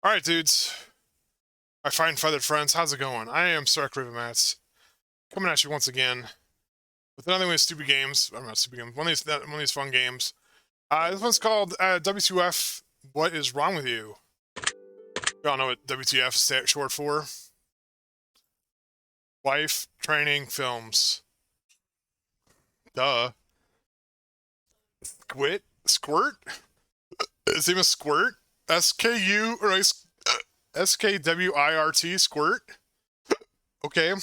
Alright, dudes. My fine feathered friends, how's it going? I am Stark Mats, coming at you once again with another one of these stupid games. I'm not stupid games. One of these fun games. This one's called WTF. What is wrong with you? We all know what WTF is short for. Wife Training Films. Duh. Squirt? His name is Squirt? S-K-U or S-K-W-I-R-T, Squirt? Okay.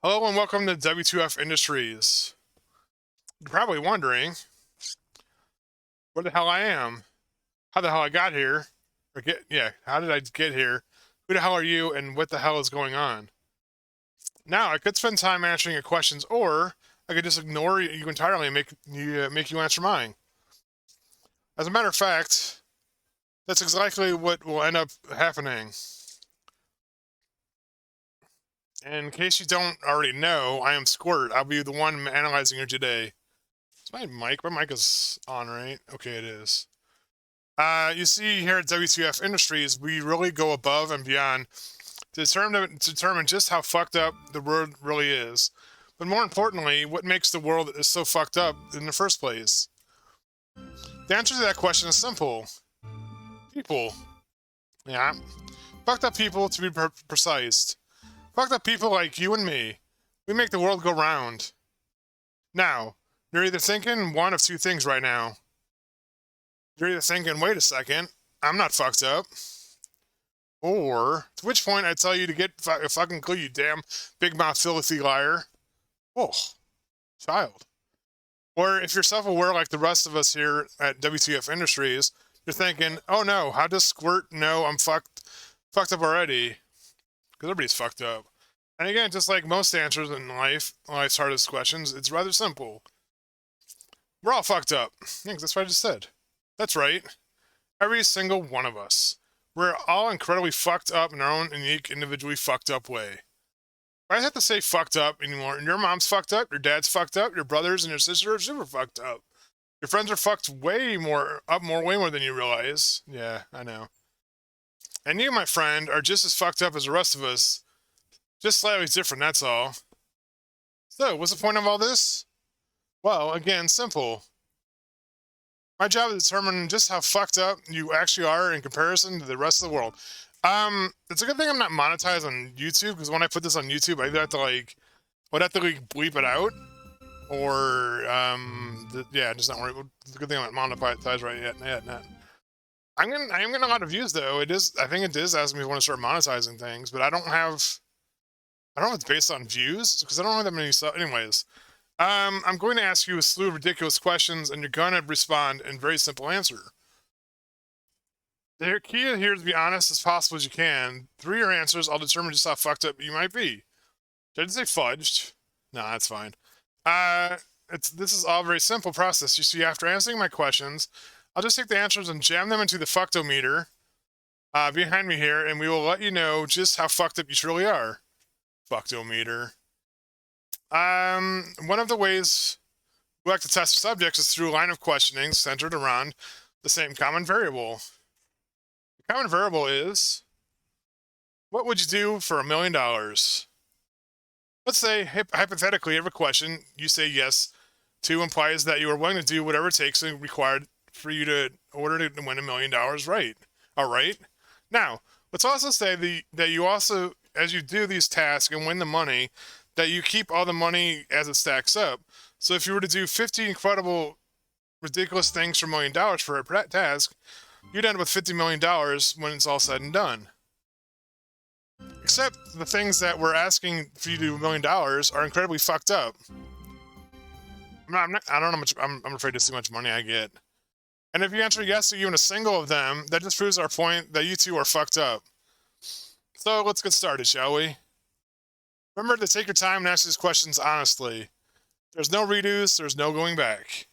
Hello and welcome to WTF Industries. You're probably wondering where the hell I am, how the hell I got here, how did I get here, who the hell are you, and what the hell is going on? Now, I could spend time answering your questions, or I could just ignore you entirely and make you answer mine. As a matter of fact, that's exactly what will end up happening. And in case you don't already know, I am Squirt. I'll be the one analyzing you today. Is my mic? My mic is on, right? Okay, it is. You see here at WTF Industries, we really go above and beyond to determine just how fucked up the world really is. But more importantly, what makes the world so fucked up in the first place? The answer to that question is simple. People. Yeah. Fucked up people, to be precise. Fucked up people like you and me. We make the world go round. Now, you're either thinking one of two things right now. You're either thinking, wait a second, I'm not fucked up. Or, to which point I tell you to get a fucking clue, you damn big mouth filthy liar. Oh, child. Or if you're self-aware like the rest of us here at WTF Industries, you're thinking, oh no, how does Squirt know I'm fucked up already? Because everybody's fucked up. And again, just like most answers in life's hardest questions, it's rather simple. We're all fucked up. Yeah, that's what I just said. That's right. Every single one of us. We're all incredibly fucked up in our own unique, individually fucked up way. I have to say fucked up anymore. Your mom's fucked up, your dad's fucked up, your brothers and your sister are super fucked up. Your friends are fucked way more than you realize. Yeah, I know. And you, my friend, are just as fucked up as the rest of us. Just slightly different, that's all. So, what's the point of all this? Well, again, simple. My job is to determine just how fucked up you actually are in comparison to the rest of the world. It's a good thing I'm not monetized on YouTube, because when I put this on YouTube, I either have to bleep it out, or just not worry. It's a good thing I'm not monetized right yet. I am getting a lot of views though. I think it is asking me if I want to start monetizing things, but I don't know if it's based on views, because I don't have that many. Anyways, I'm going to ask you a slew of ridiculous questions, and you're going to respond in a very simple answer. The key here is to be honest as possible as you can. Through your answers, I'll determine just how fucked up you might be. Did I just say fudged? No, that's fine. This is all a very simple process. You see, after answering my questions, I'll just take the answers and jam them into the fucktometer behind me here, and we will let you know just how fucked up you truly are. Fucktometer. One of the ways we like to test subjects is through a line of questioning centered around the same common variable. The common variable is, what would you do for $1 million? Let's say, hypothetically, every question you say yes to implies that you are willing to do whatever it takes and required for you to order to win $1 million, right? All right. Now, let's also say that you also, as you do these tasks and win the money, that you keep all the money as it stacks up. So if you were to do 50 incredible, ridiculous things for $1 million for a task, you'd end up with $50 million when it's all said and done. Except the things that we're asking for you to do $1 million are incredibly fucked up. I don't know how much. I'm afraid to see how much money I get. And if you answer yes to even a single of them, that just proves our point that you two are fucked up. So let's get started, shall we? Remember to take your time and answer these questions honestly. There's no redos, there's no going back.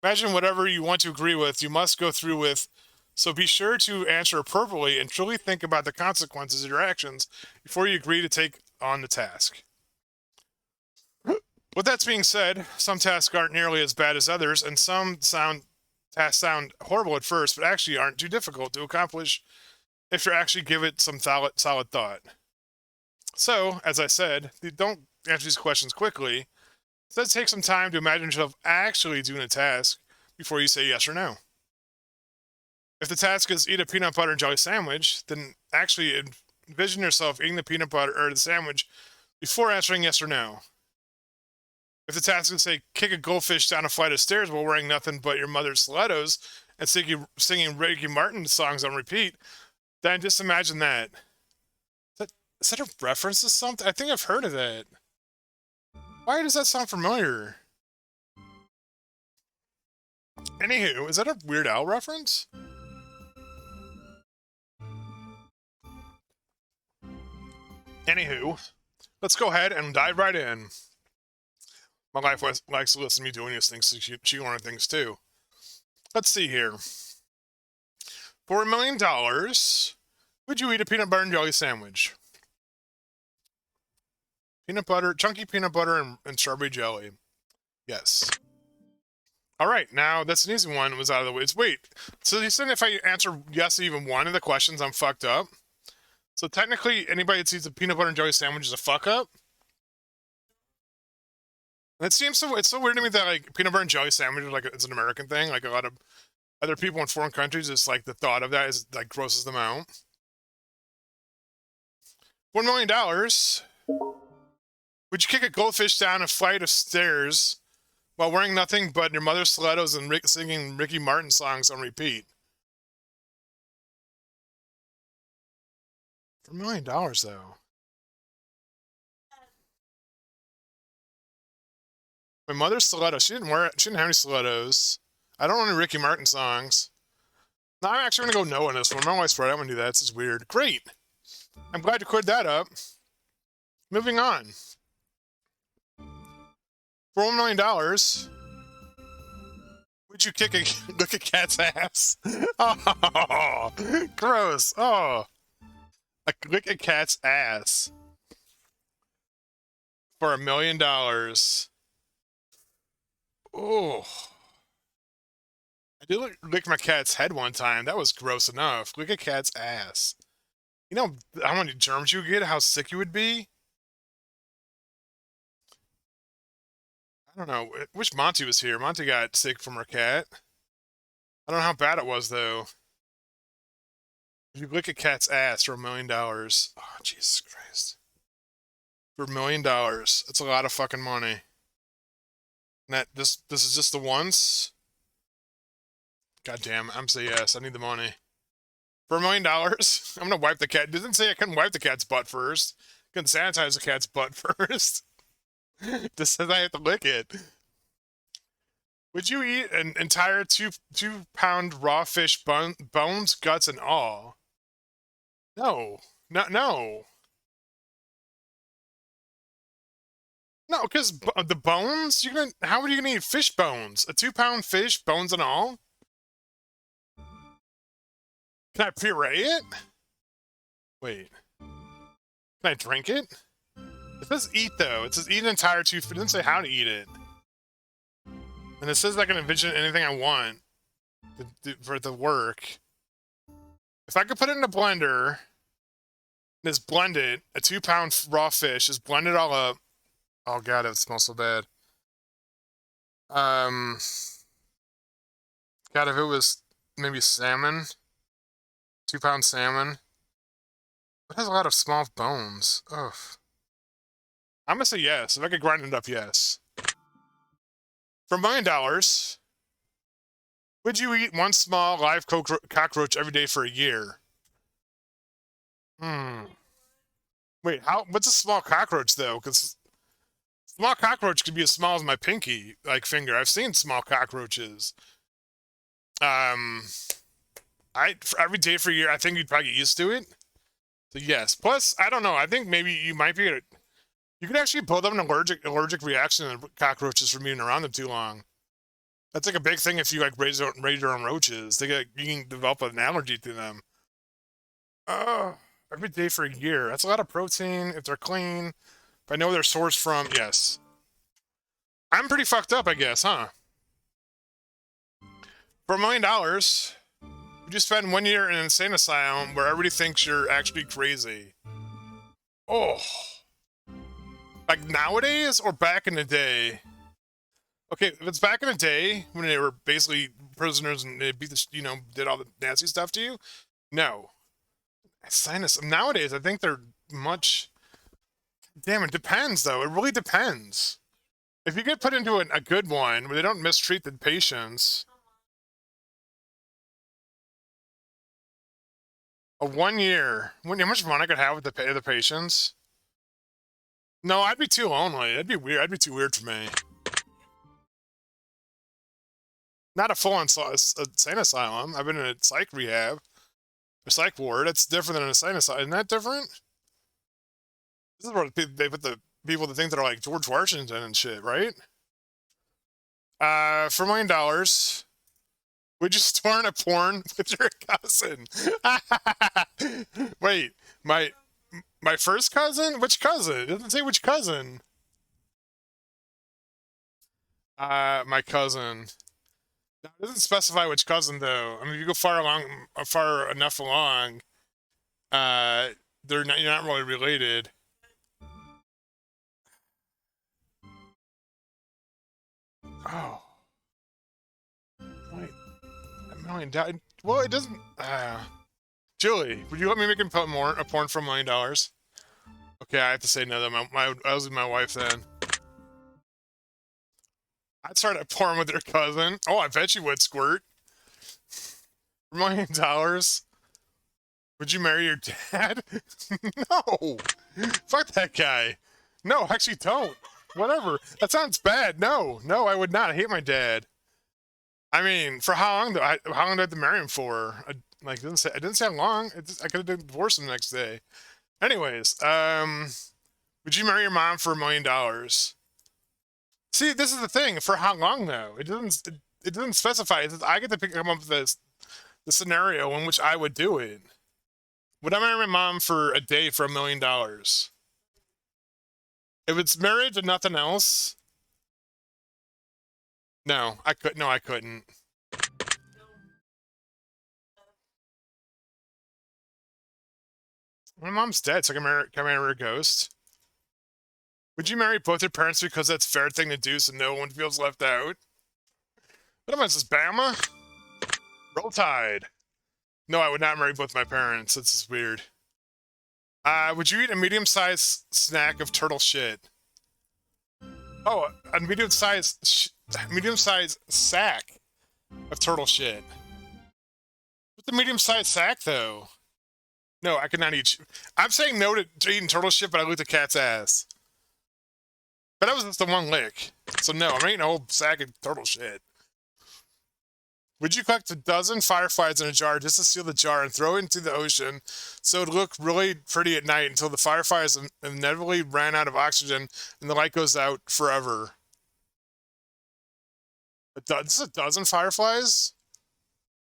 Imagine whatever you want to agree with, you must go through with, so be sure to answer appropriately and truly think about the consequences of your actions before you agree to take on the task. With that being said, some tasks aren't nearly as bad as others, and some sound tasks sound horrible at first, but actually aren't too difficult to accomplish if you actually give it some solid thought. So, as I said, don't answer these questions quickly. Instead, take some time to imagine yourself actually doing a task before you say yes or no. If the task is eat a peanut butter and jelly sandwich, then actually envision yourself eating the peanut butter or the sandwich before answering yes or no. If the task is, say, kick a goldfish down a flight of stairs while wearing nothing but your mother's stilettos and singing Ricky Martin songs on repeat, then just imagine that. Is that a reference to something? I think I've heard of that. Why does that sound familiar? Anywho, is that a Weird Al reference? Anywho, let's go ahead and dive right in. My wife likes to listen to me doing these things, so she learned things too. Let's see here. For $1 million, would you eat a peanut butter and jelly sandwich? Peanut butter, chunky peanut butter and strawberry jelly. Yes. All right, now that's an easy one. It was out of the way. Wait, so you said if I answer yes to even one of the questions, I'm fucked up? So technically, anybody that eats a peanut butter and jelly sandwich is a fuck up? It seems so. It's so weird to me that like peanut butter and jelly sandwich is like it's an American thing. Like a lot of other people in foreign countries, it's like the thought of that is like grosses them out. $1 million. Would you kick a goldfish down a flight of stairs while wearing nothing but your mother's stilettos and singing Ricky Martin songs on repeat? For $1 million, though. My mother's stilettos. She didn't have any stilettos. I don't know any Ricky Martin songs. No, I'm actually gonna go no on this one. My wife's right. I'm gonna do that. This is weird. Great. I'm glad you cleared that up. Moving on. For $1 million, would you look at cat's ass? Oh, gross. Oh, look at cat's ass for $1 million. Oh, I did lick my cat's head one time. That was gross enough. Look at cat's ass. You know how many germs you get? How sick you would be? I don't know. Wish Monty was here. Monty got sick from her cat. I don't know how bad it was, though. If you lick a cat's ass for $1 million. Oh, Jesus Christ. For $1 million. That's a lot of fucking money. And this is just the once? God damn, I'm saying yes. I need the money. For $1 million, I'm gonna wipe the cat. It didn't say I couldn't wipe the cat's butt first. I couldn't sanitize the cat's butt first. Just says I have to lick it. Would you eat an entire two-pound raw fish bones, guts, and all? No. No. No, because the bones? How are you gonna eat fish bones? A 2-pound fish, bones and all? Can I puree it? Wait. Can I drink it? It says eat, though. It says eat an entire it doesn't say how to eat it. And it says I can envision anything I want for it to work. If I could put it in a blender, and just blend it, a 2-pound raw fish, just blend it all up. Oh god, it smells so bad. God, if it was maybe salmon, 2-pound salmon. It has a lot of small bones. Ugh. I'm gonna say yes. If I could grind it up, yes. For $1 million, would you eat one small live cockroach every day for a year? Wait, what's a small cockroach, though? Because small cockroach could be as small as my pinky, finger. I've seen small cockroaches. For every day for a year, I think you'd probably get used to it. So yes. Plus, I don't know. I think maybe you might be able to, you could actually build up an allergic reaction to cockroaches from being around them too long. That's like a big thing if you raise your own roaches. You can develop an allergy to them. Every day for a year. That's a lot of protein if they're clean. If I know they're sourced from, yes. I'm pretty fucked up, I guess, huh? For $1 million, would you spend 1 year in an insane asylum where everybody thinks you're actually crazy? Oh. Like nowadays or back in the day? Okay, if it's back in the day when they were basically prisoners and they beat the, did all the nasty stuff to you, no. Sinus. Nowadays, I think they're much. Damn, it depends though. It really depends. If you get put into a good one where they don't mistreat the patients, a 1 year. How much fun I could have with the patients? No, I'd be too lonely. That'd be weird. That'd be too weird for me. Not a full-on insane asylum. I've been in a psych rehab, a psych ward. That's different than an insane asylum. Isn't that different? This is where they put the people that think they're like George Washington and shit, right? For $1 million, would you star in a porn with your cousin? Wait, my first cousin? Which cousin? It doesn't say which cousin. My cousin. It doesn't specify which cousin though. I mean, if you go far enough along, you're not really related. Oh, wait, $1 million. Well, it doesn't. Julie, would you let me make a porn for $1 million? Okay, I have to say no. Though I was with my wife then. I'd start a porn with your cousin. Oh, I bet you would, Squirt. $1 million. Would you marry your dad? No. Fuck that guy. No, actually don't. Whatever. That sounds bad. No, I would not. I hate my dad. I mean, for how long? How long did I have to marry him for? It didn't say how long. I could have divorced him the next day. Anyways, would you marry your mom for $1 million? See, this is the thing. For how long though? It doesn't specify. It says I get to come up with the scenario in which I would do it. Would I marry my mom for a day for $1 million? If it's marriage and nothing else, no, I couldn't. My mom's dead, so can I marry a ghost? Would you marry both your parents because that's a fair thing to do so no one feels left out? What am I, this Bama? Roll Tide. No, I would not marry both my parents. That's just weird. Would you eat a medium-sized snack of turtle shit? Oh, a medium-sized sack of turtle shit. What's a medium-sized sack, though? No, I could not eat. I'm saying no to eating turtle shit, but I licked a cat's ass. But that was just the one lick. So no, I'm eating a whole sack of turtle shit. Would you collect a dozen fireflies in a jar just to seal the jar and throw it into the ocean so it would look really pretty at night until the fireflies inevitably ran out of oxygen and the light goes out forever? This is a dozen fireflies?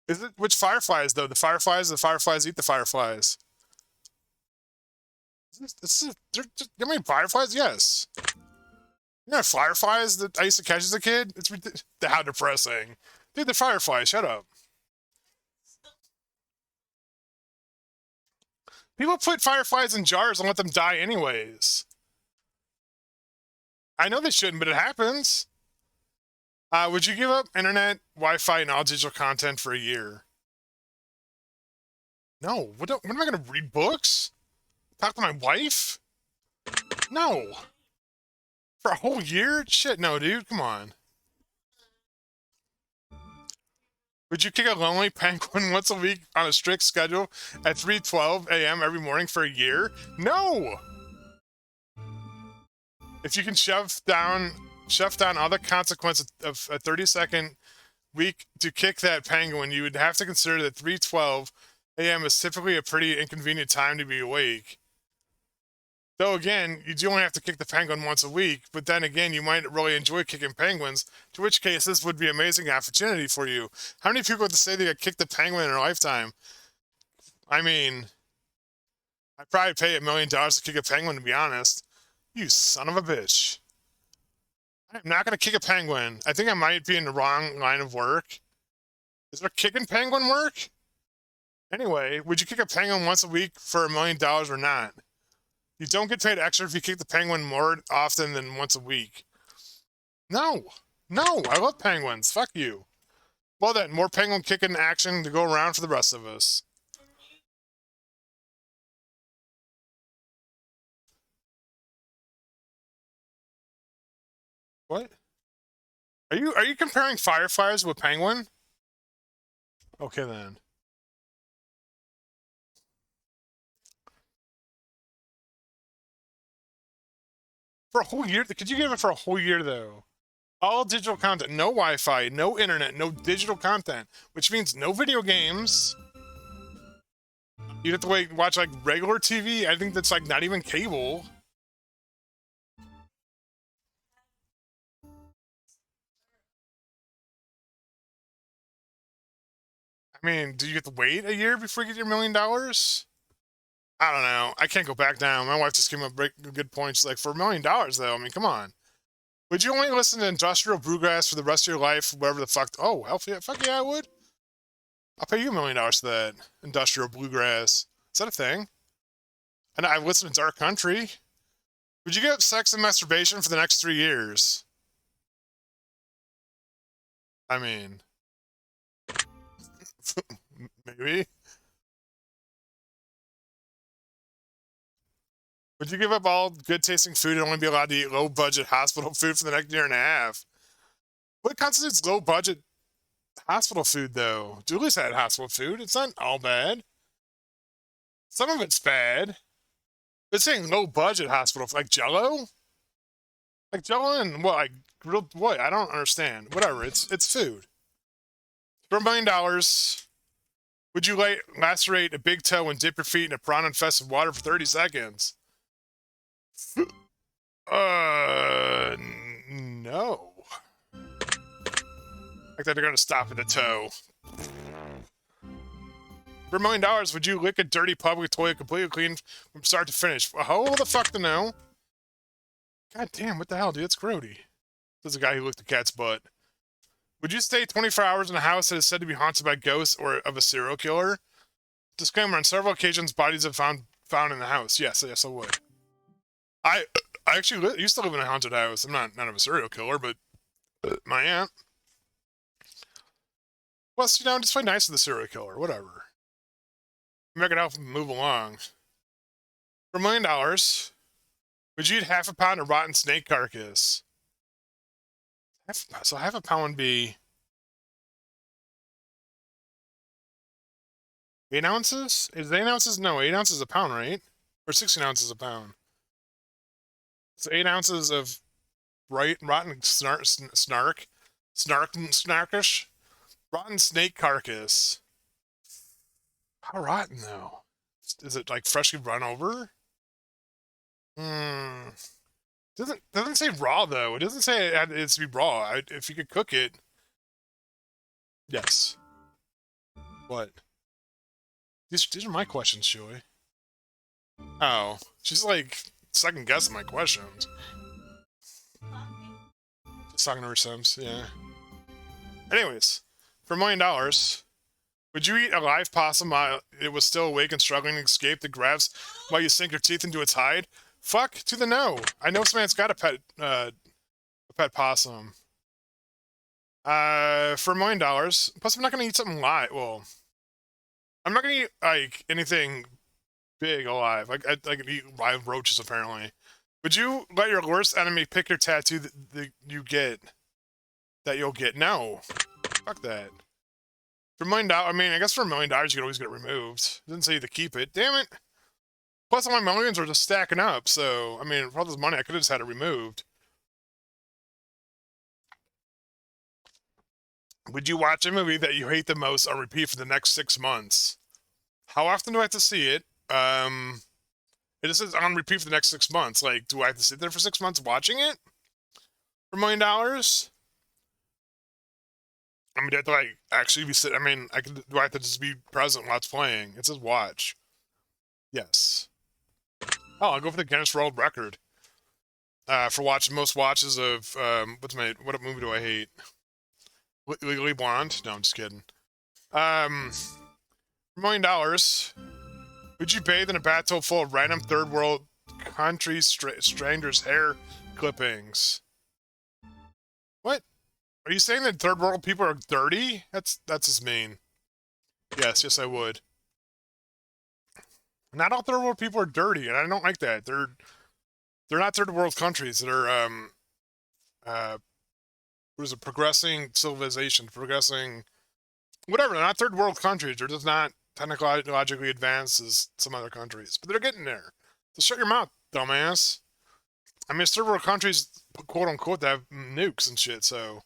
Is it which fireflies though? The fireflies eat the fireflies. How many fireflies? Yes. You know fireflies that I used to catch as a kid? It's how depressing. Dude, the fireflies, shut up. People put fireflies in jars and let them die anyways. I know they shouldn't, but it happens. Would you give up internet, Wi-Fi, and all digital content for a year? No. What am I going to read books? Talk to my wife? No. For a whole year? Shit, no, dude. Come on. Would you kick a lonely penguin once a week on a strict schedule at 3:12 a.m. every morning for a year? No! If you can shove down all the consequences of a 30-second week to kick that penguin, you would have to consider that 3:12 a.m. is typically a pretty inconvenient time to be awake. Though again, you do only have to kick the penguin once a week, but then again, you might really enjoy kicking penguins, to which case this would be an amazing opportunity for you. How many people have to say they got kicked the penguin in their lifetime? I mean, I'd probably pay $1 million to kick a penguin, to be honest. You son of a bitch. I'm not going to kick a penguin. I think I might be in the wrong line of work. Is there kicking penguin work? Anyway, would you kick a penguin once a week for $1 million or not? You don't get paid extra if you kick the penguin more often than once a week. No. No, I love penguins. Fuck you. Well then, more penguin kicking action to go around for the rest of us. What? Are you comparing fireflies with penguin? Okay then. For a whole year? Could you give it for a whole year though? All digital content, no Wi-Fi, no internet, no digital content, which means no video games. You'd have to watch like regular TV. I think that's like not even cable. I mean, do you get to wait a year before you get your $1 million? I don't know. I can't go back down. My wife just came up with good points. Like, for $1 million, though, I mean, come on. Would you only listen to industrial bluegrass for the rest of your life, whatever the fuck? Oh, hell yeah, fuck yeah, I would. I'll pay you $1 million for that. Industrial bluegrass. Is that a thing? And I listen to Dark Country. Would you give up sex and masturbation for the next 3 years? I mean, maybe. Would you give up all good tasting food and only be allowed to eat low budget hospital food for the next year and a half? What constitutes low budget hospital food though? Julie's had hospital food. It's not all bad. Some of it's bad. It's saying low budget hospital, like Jello? Like Jello and what? Like real what? I don't understand. Whatever. It's food. For $1 million, would you lacerate a big toe and dip your feet in a prawn-infested water for 30 seconds? No. Like that they're gonna stop at the toe. For $1 million, would you lick a dirty public toilet completely clean from start to finish? How the fuck to know? God damn, what the hell, dude? It's grody. This is a guy who licked a cat's butt. Would you stay 24 hours in a house that is said to be haunted by ghosts or of a serial killer? Disclaimer: on several occasions, bodies have found in the house. Yes, I would. I actually used to live in a haunted house. I'm not of a serial killer, but my aunt. Well, just play nice with the serial killer. Whatever. I'm not gonna help him move along. For $1 million, would you eat half a pound of rotten snake carcass? So half a pound would be 8 ounces? Is it 8 ounces? No, 8 ounces a pound, right? Or 16 ounces a pound. So 8 ounces of rotten snarkish, rotten snake carcass. How rotten though? Is it like freshly run over? Doesn't say raw though. It doesn't say it has to be raw. If you could cook it, yes. What? These are my questions, Joey. Oh, she's like second guessing my questions. Just talking to her Sims, yeah. Anyways, for $1 million, would you eat a live possum while it was still awake and struggling to escape the grabs while you sink your teeth into its hide? Fuck to the no. I know somebody that's got a pet possum. For $1 million, plus I'm not gonna eat something live. Well, I'm not gonna eat like anything big alive. Like I can eat live roaches apparently. Would you let your worst enemy pick your tattoo that you'll get? No. Fuck that. For $1 million, I mean, I guess for $1 million you can always get it removed. It didn't say to keep it. Damn it. Plus all my millions are just stacking up, so I mean, for all this money I could have just had it removed. Would you watch a movie that you hate the most on repeat for the next 6 months? How often do I have to see it? It just says on repeat for the next 6 months. Like, do I have to sit there for 6 months watching it? For $1 million? I mean, do I have to like actually be sitting? I mean, do I have to just be present while it's playing? It says watch. Yes. Oh, I'll go for the Guinness World Record. For watching most watches of what movie do I hate? Legally Blonde? No, I'm just kidding. $1 million. Would you bathe in a bathtub full of random third world country strangers' hair clippings? What? Are you saying that third world people are dirty? That's just mean. Yes, I would. Not all third world people are dirty, and I don't like that. They're not third world countries. They're what is it? Progressing civilization, progressing whatever. They're not third world countries. They're just not technologically advanced as some other countries, but they're getting there. So shut your mouth, dumbass. I mean, it's third world countries, quote unquote, that have nukes and shit. So,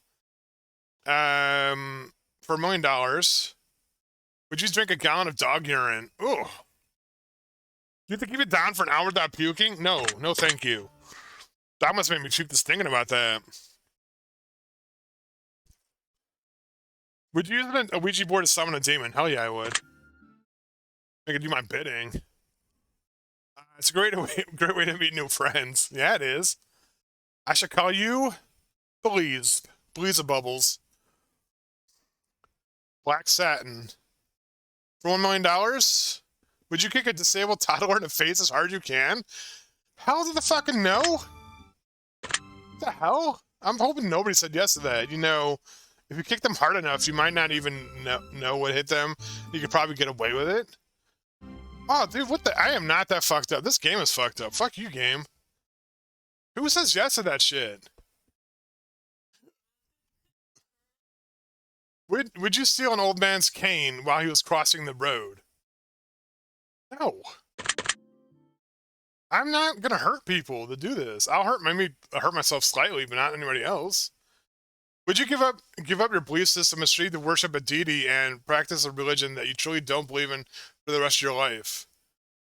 for $1 million, would you drink a gallon of dog urine? Ooh. You have to keep it down for an hour without puking? No, thank you. That must make me puke just thinking about that. Would you use a Ouija board to summon a demon? Hell yeah, I would. I could do my bidding. It's a great way to meet new friends. Yeah, it is. I should call you Bleeze. Bleeze of Bubbles. Black satin. For $1 million? Would you kick a disabled toddler in the face as hard as you can? Hell to the fucking no? What the hell? I'm hoping nobody said yes to that. You know, if you kick them hard enough, you might not even know what hit them. You could probably get away with it. Oh, dude, what the? I am not that fucked up. This game is fucked up. Fuck you, game. Who says yes to that shit? Would you steal an old man's cane while he was crossing the road? No. I'm not gonna hurt people to do this. I'll hurt myself slightly, but not anybody else. Would you give up your belief system and strive to worship a deity and practice a religion that you truly don't believe in for the rest of your life?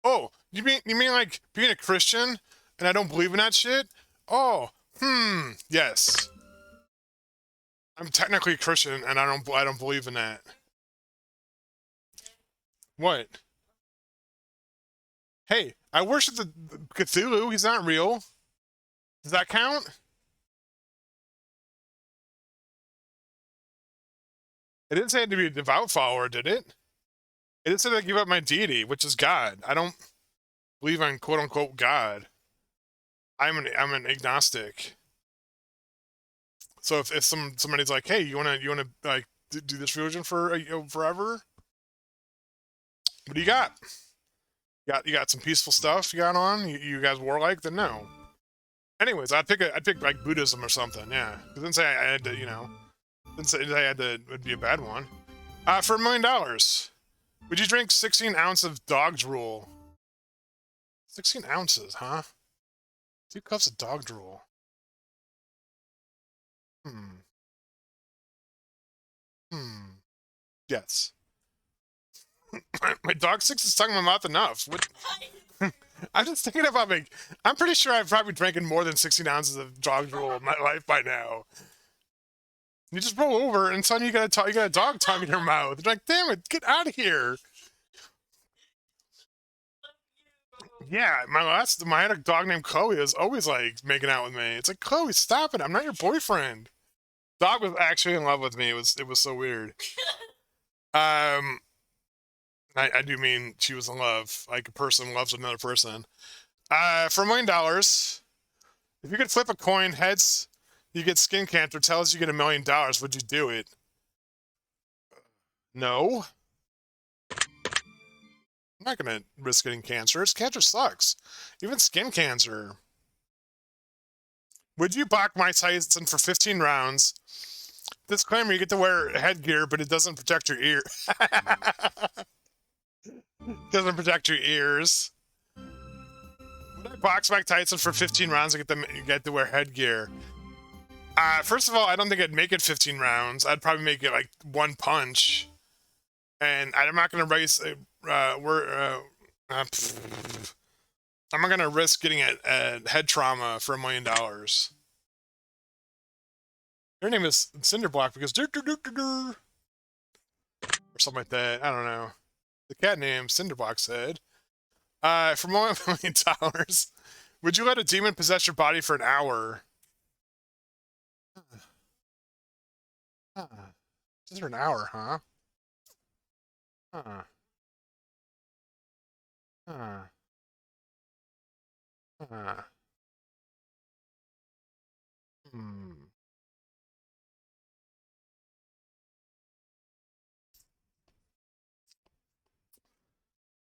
Oh, you mean like being a Christian and I don't believe in that shit? Oh, yes. I'm technically a Christian and I don't believe in that. What? Hey, I worship the Cthulhu. He's not real. Does that count? It didn't say I had to be a devout follower, did it? It didn't say I give up my deity, which is God. I don't believe in quote unquote God. I'm an agnostic. So if somebody's like, hey, you wanna like do this religion for forever? What do you got? You got some peaceful stuff you got on? You guys warlike? Then no. Anyways, I'd pick like Buddhism or something. Yeah, it didn't say I had to, didn't say I had to. It'd be a bad one. For $1 million, would you drink 16 ounces of dog drool? 16 ounces, huh? 2 cups of dog drool. Yes. My dog sticks his tongue in my mouth enough. What? I'm just thinking about I'm pretty sure I've probably drinking more than 16 ounces of dog drool in my life by now. You just roll over and suddenly you got a dog tongue in your mouth. You're like, damn it, get out of here. Yeah, I had a dog named Chloe was always like making out with me. It's like, Chloe, stop it. I'm not your boyfriend. Dog was actually in love with me. It was so weird. I do mean she was in love, like a person loves another person. For $1 million, if you could flip a coin heads, you get skin cancer. Tails, you get $1 million. Would you do it? No. I'm not gonna risk getting cancer. Cancer sucks. Even skin cancer. Would you block Mike Tyson for 15 rounds? Disclaimer: you get to wear headgear, but it doesn't protect your ear. Doesn't protect your ears. Would I box Mike Tyson for 15 rounds and get to wear headgear? First of all, I don't think I'd make it 15 rounds. I'd probably make it like 1 punch. And I'm not going to race. I'm not going to risk getting a head trauma for $1 million. Her name is Cinderblock because or something like that. I don't know. The cat name Cinderblock said. For $1 million, would you let a demon possess your body for an hour? Just for an hour, huh? Huh. Huh. Huh. Hmm.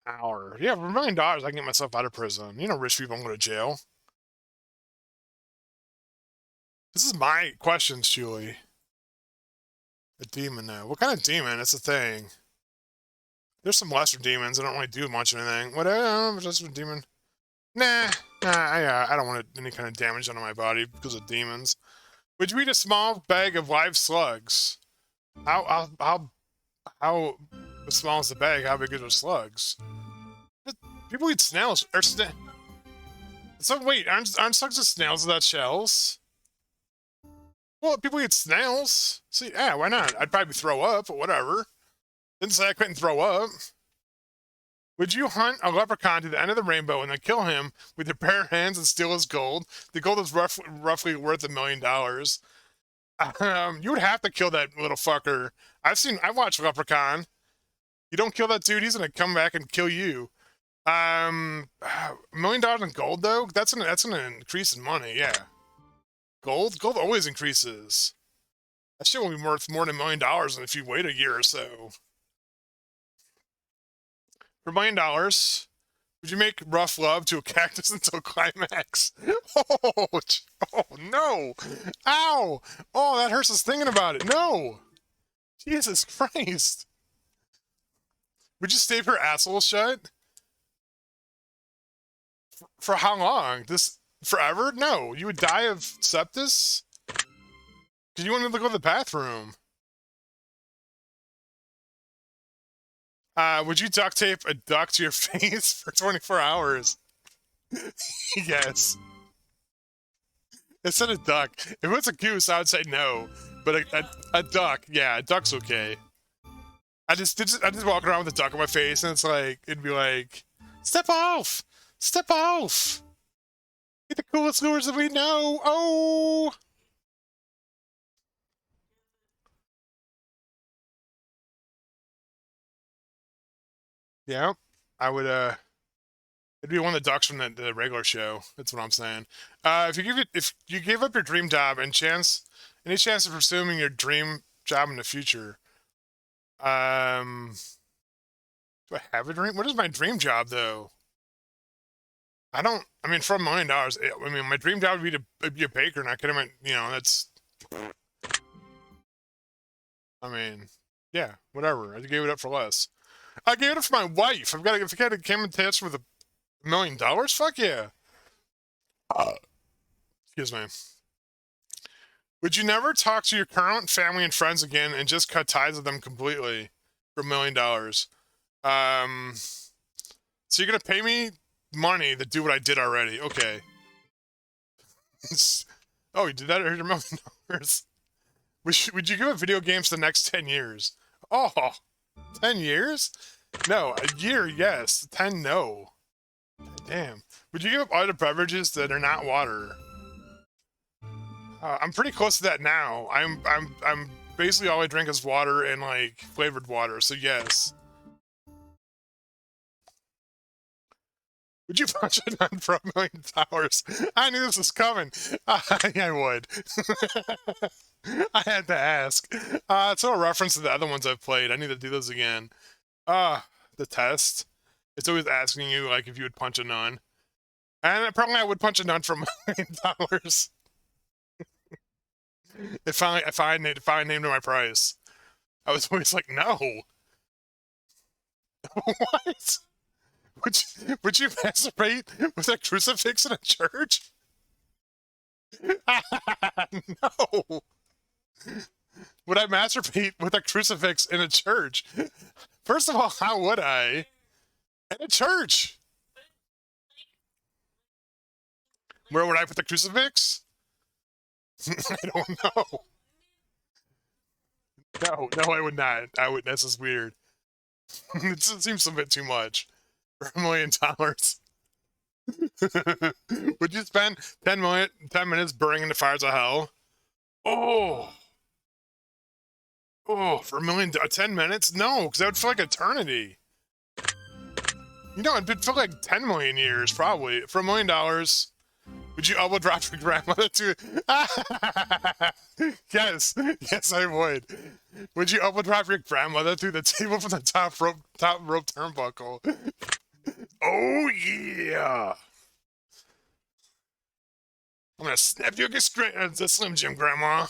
Hour. Yeah, for $1 million, I can get myself out of prison. You know, rich people don't go to jail. This is my questions, Julie. A demon, though. What kind of demon? It's a thing. There's some lesser demons. I don't really do much of anything. Whatever, just a demon. Nah, I don't want any kind of damage onto my body because of demons. Would you eat a small bag of live slugs? How small is the bag? How big are the slugs? People eat snails. So wait, aren't slugs just snails without shells? Well, people eat snails. See, yeah, why not? I'd probably throw up, but whatever. Didn't say I couldn't throw up. Would you hunt a leprechaun to the end of the rainbow and then kill him with your bare hands and steal his gold? The gold is roughly worth $1 million. You would have to kill that little fucker. I watched Leprechaun. You don't kill that dude, he's gonna come back and kill you. $1 million in gold though? That's an increase in money, yeah. Gold always increases. That shit will be worth more than $1 million if you wait a year or so. For $1 million, would you make rough love to a cactus until climax? Oh, oh no! Ow! Oh, that hurts us thinking about it. No! Jesus Christ! Would you stave her asshole shut? For how long? This forever? No, you would die of sepsis. Cause you wanted to go to the bathroom. Would you duct tape a duck to your face for 24 hours? Yes. Instead of duck. If it was a goose, I would say no. But a duck, yeah, a duck's okay. I just walk around with a duck on my face, and it'd be like, step off, step off. Get the coolest lures that we know. Oh. Yeah, I would. It'd be one of the ducks from the regular show. That's what I'm saying. If you gave up your dream job and any chance of pursuing your dream job in the future, um, do I have a dream? What is my dream job though? I don't. I mean, for $1 million, I mean, my dream job would be to be a baker, and I could have, that's. I mean, yeah, whatever. I gave it up for less. I gave it up for my wife. If I got to come attached with $1 million, fuck yeah. Excuse me. Would you never talk to your current family and friends again and just cut ties with them completely for $1 million? So you're gonna pay me money to do what I did already? Okay. Oh, you did that? Here's your $1 million. Would you give up video games the next 10 years? Oh, 10 years? No, a year, yes. 10, no. Damn. Would you give up other beverages that are not water? I'm pretty close to that now. I'm basically all I drink is water and like flavored water. So yes. Would you punch a nun for $1 million? I knew this was coming. I would. I had to ask. It's a reference to the other ones I've played. I need to do those again. The test. It's always asking you like if you would punch a nun. And probably I would punch a nun for $1 million. If I named my price. I was always like, no. What? Would you masturbate with a crucifix in a church? No. Would I masturbate with a crucifix in a church? First of all, how would I? In a church. Where would I put the crucifix? I don't know. No, I would not. This is weird. It seems a bit too much for $1 million. Would you spend 10 minutes burning in the fires of hell? Oh, Oh, for 10 minutes? No, because that would feel like eternity. You know, it'd feel like 10 million years, probably. For $1 million, would you elbow drop your grandmother to... Yes, yes, I would. Would you elbow drop your grandmother through the table from the top rope turnbuckle? Oh, yeah. I'm gonna snap you like a Slim Jim, Grandma.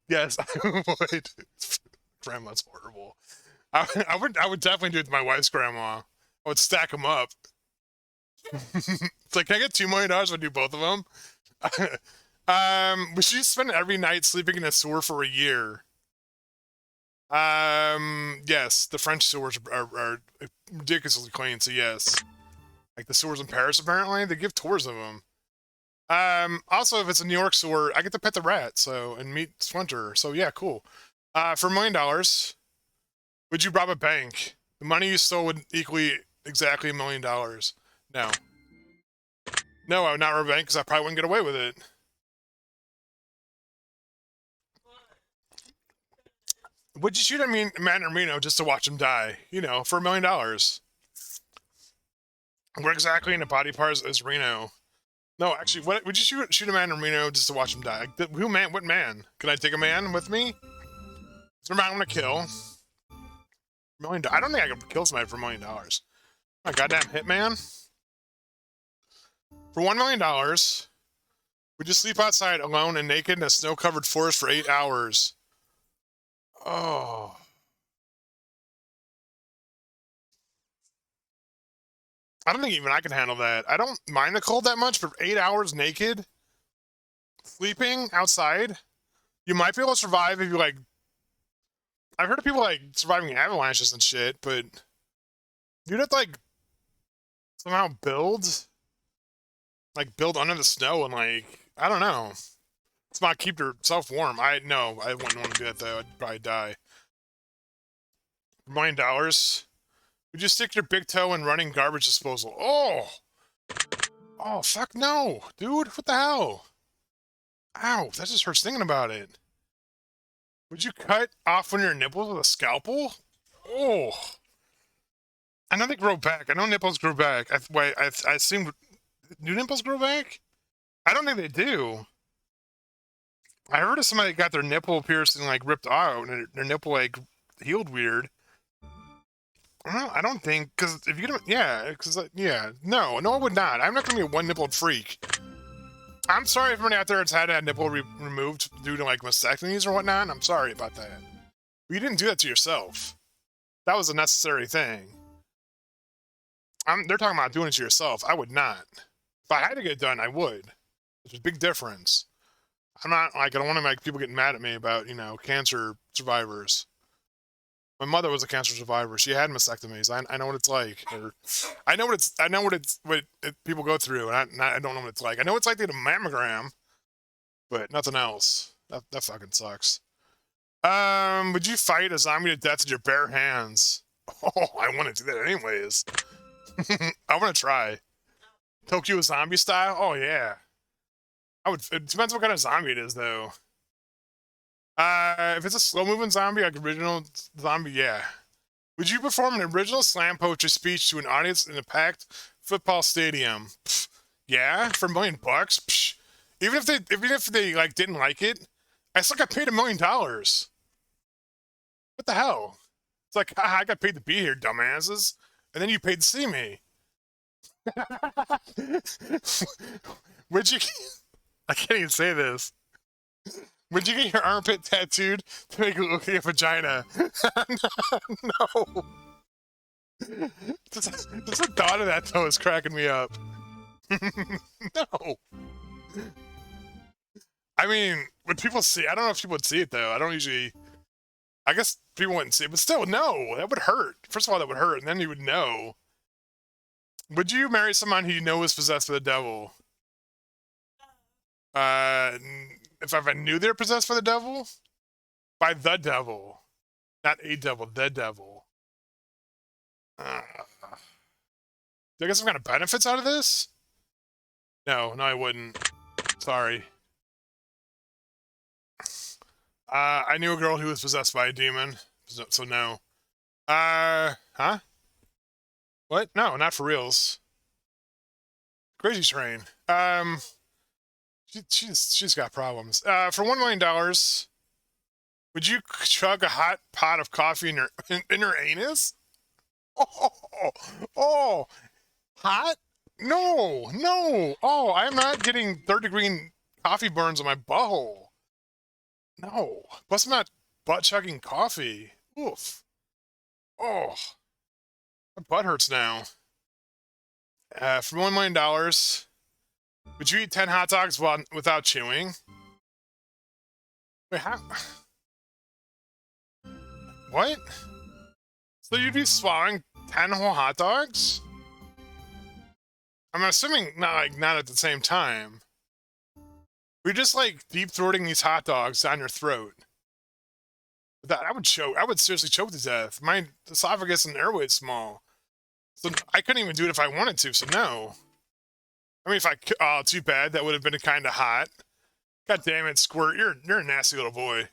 Yes, I would. Grandma's horrible. I would definitely do it with my wife's grandma. I would stack them up. It's like, can I get $2 million? I'd do both of them. We should spend every night sleeping in a sewer for a year. Yes, the French sewers are ridiculously clean, so yes. Like the sewers in Paris, apparently, they give tours of them. Also, if it's a New York sewer, I get to pet the rat, and meet Splinter. So yeah, cool. For $1 million, would you rob a bank? The money you stole would equal exactly $1 million. No. No, I would not rob a bank because I probably wouldn't get away with it. Would you shoot Matt Reno just to watch him die? You know, for $1 million. What exactly in the body parts is Reno? No, actually, what would you shoot a man in Reno just to watch him die? Who man? What man? Can I take a man with me? Is there a man I'm gonna kill? $1 million. I don't think I can kill somebody for $1 million. My goddamn hitman. For $1 million, would you sleep outside alone and naked in a snow-covered forest for 8 hours? Oh. I don't think even I can handle that. I don't mind the cold that much, but 8 hours naked, sleeping outside, you might be able to survive if you like. I've heard of people like surviving avalanches and shit, but you'd have to like somehow build under the snow and like I don't know. It's not keep yourself warm. I wouldn't want to do that though. I'd probably die. $1 million. Would you stick your big toe in running garbage disposal? Oh! Oh, fuck no! Dude, what the hell? Ow, that just hurts thinking about it. Would you cut off one of your nipples with a scalpel? Oh! I know they grow back. I know nipples grow back. I assume... Do nipples grow back? I don't think they do. I heard of somebody that got their nipple piercing, like, ripped out, and their nipple, like, healed weird. I don't think, because if you don't, yeah, because, no, I would not. I'm not going to be a one-nippled freak. I'm sorry if everybody out there has had a nipple removed due to, like, mastectomies or whatnot. I'm sorry about that. But you didn't do that to yourself. That was a necessary thing. They're talking about doing it to yourself. I would not. If I had to get it done, I would. There's a big difference. I'm not, like, I don't want to make people get mad at me about, cancer survivors. My mother was a cancer survivor. She had mastectomies. I know what it's like. I know what people go through, and I don't know what it's like. I know what it's like to get a mammogram, but nothing else. That fucking sucks. Would you fight a zombie to death with your bare hands? Oh, I want to do that anyways. I want to try. Tokyo zombie style? Oh yeah. It depends what kind of zombie it is though. If it's a slow-moving zombie, like original zombie, yeah. Would you perform an original slam poetry speech to an audience in a packed football stadium? Pfft, yeah, for $1 million bucks. Psh. Even if they like didn't like it, I still got paid $1 million. What the hell? It's like I got paid to be here, dumbasses, and then you paid to see me. Would you? I can't even say this. Would you get your armpit tattooed to make it look like a vagina? No. Just the thought of that, though, is cracking me up. No. I mean, would people see? I don't know if people would see it, though. I don't usually... I guess people wouldn't see it, but still, no. That would hurt. First of all, that would hurt, and then you would know. Would you marry someone who you know is possessed by the devil? If I knew they were possessed by the devil? By the devil. Not a devil, the devil. Do I get some kind of benefits out of this? No, I wouldn't. Sorry. I knew a girl who was possessed by a demon, so no. Huh? What? No, not for reals. Crazy train. She's got problems. For $1 million, would you chug a hot pot of coffee in her anus? Oh, oh, hot? No, no. Oh, I'm not getting third-degree coffee burns on my butthole. No. Plus, I'm not butt chugging coffee. Oof. Oh, my butt hurts now. For $1 million, would you eat 10 hot dogs without chewing? Wait, how? What? So you'd be swallowing 10 whole hot dogs? I'm assuming not at the same time. We're just like deep throating these hot dogs down your throat. I would choke. I would seriously choke to death. My esophagus and airway's small, so I couldn't even do it if I wanted to. So no. I mean, if I oh, too bad. That would have been kind of hot. God damn it, Squirt! You're a nasty little boy.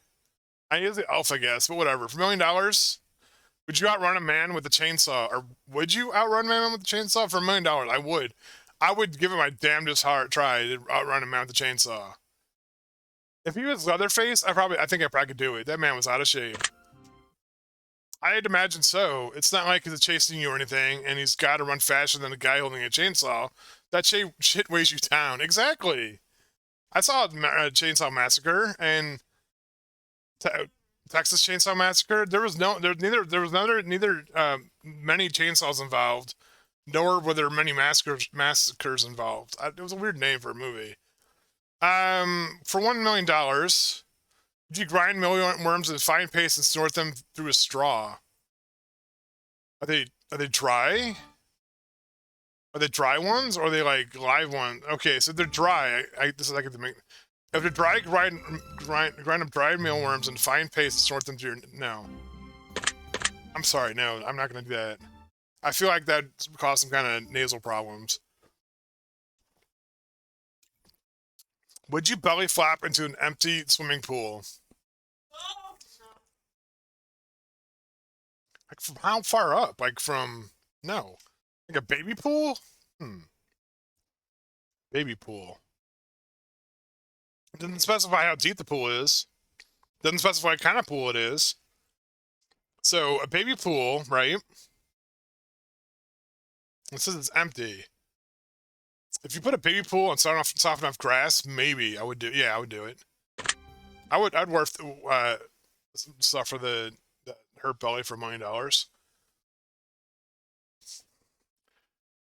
I is the elf, I guess, but whatever. For $1 million, would you outrun a man with a chainsaw, or would you outrun a man with a chainsaw for $1 million? I would. I would give it my damnedest try to outrun a man with a chainsaw. If he was Leatherface, I think I probably could do it. That man was out of shape. I'd imagine so. It's not like he's chasing you or anything, and he's got to run faster than a guy holding a chainsaw. That shit weighs you down. Exactly. I saw a Chainsaw Massacre and Texas Chainsaw Massacre. There was neither many chainsaws involved, nor were there many massacres involved. It was a weird name for a movie. For $1 million, would you grind mealworms in fine paste and snort them through a straw? Are they dry? Are they dry ones, or are they like live ones? Okay, so they're dry. This is like the make. If they're dry, grind up dried mealworms in fine paste and snort them through your. No. I'm sorry, no, I'm not gonna do that. I feel like that caused some kind of nasal problems. Would you belly flop into an empty swimming pool? Like from how far up? Like from no, like a baby pool? Baby pool. It doesn't specify how deep the pool is. Doesn't specify what kind of pool it is. So a baby pool, right? It says it's empty. If you put a baby pool on soft enough grass, maybe I would do. Yeah, I would do it. I'd worth stuff for the hurt belly for $1 million.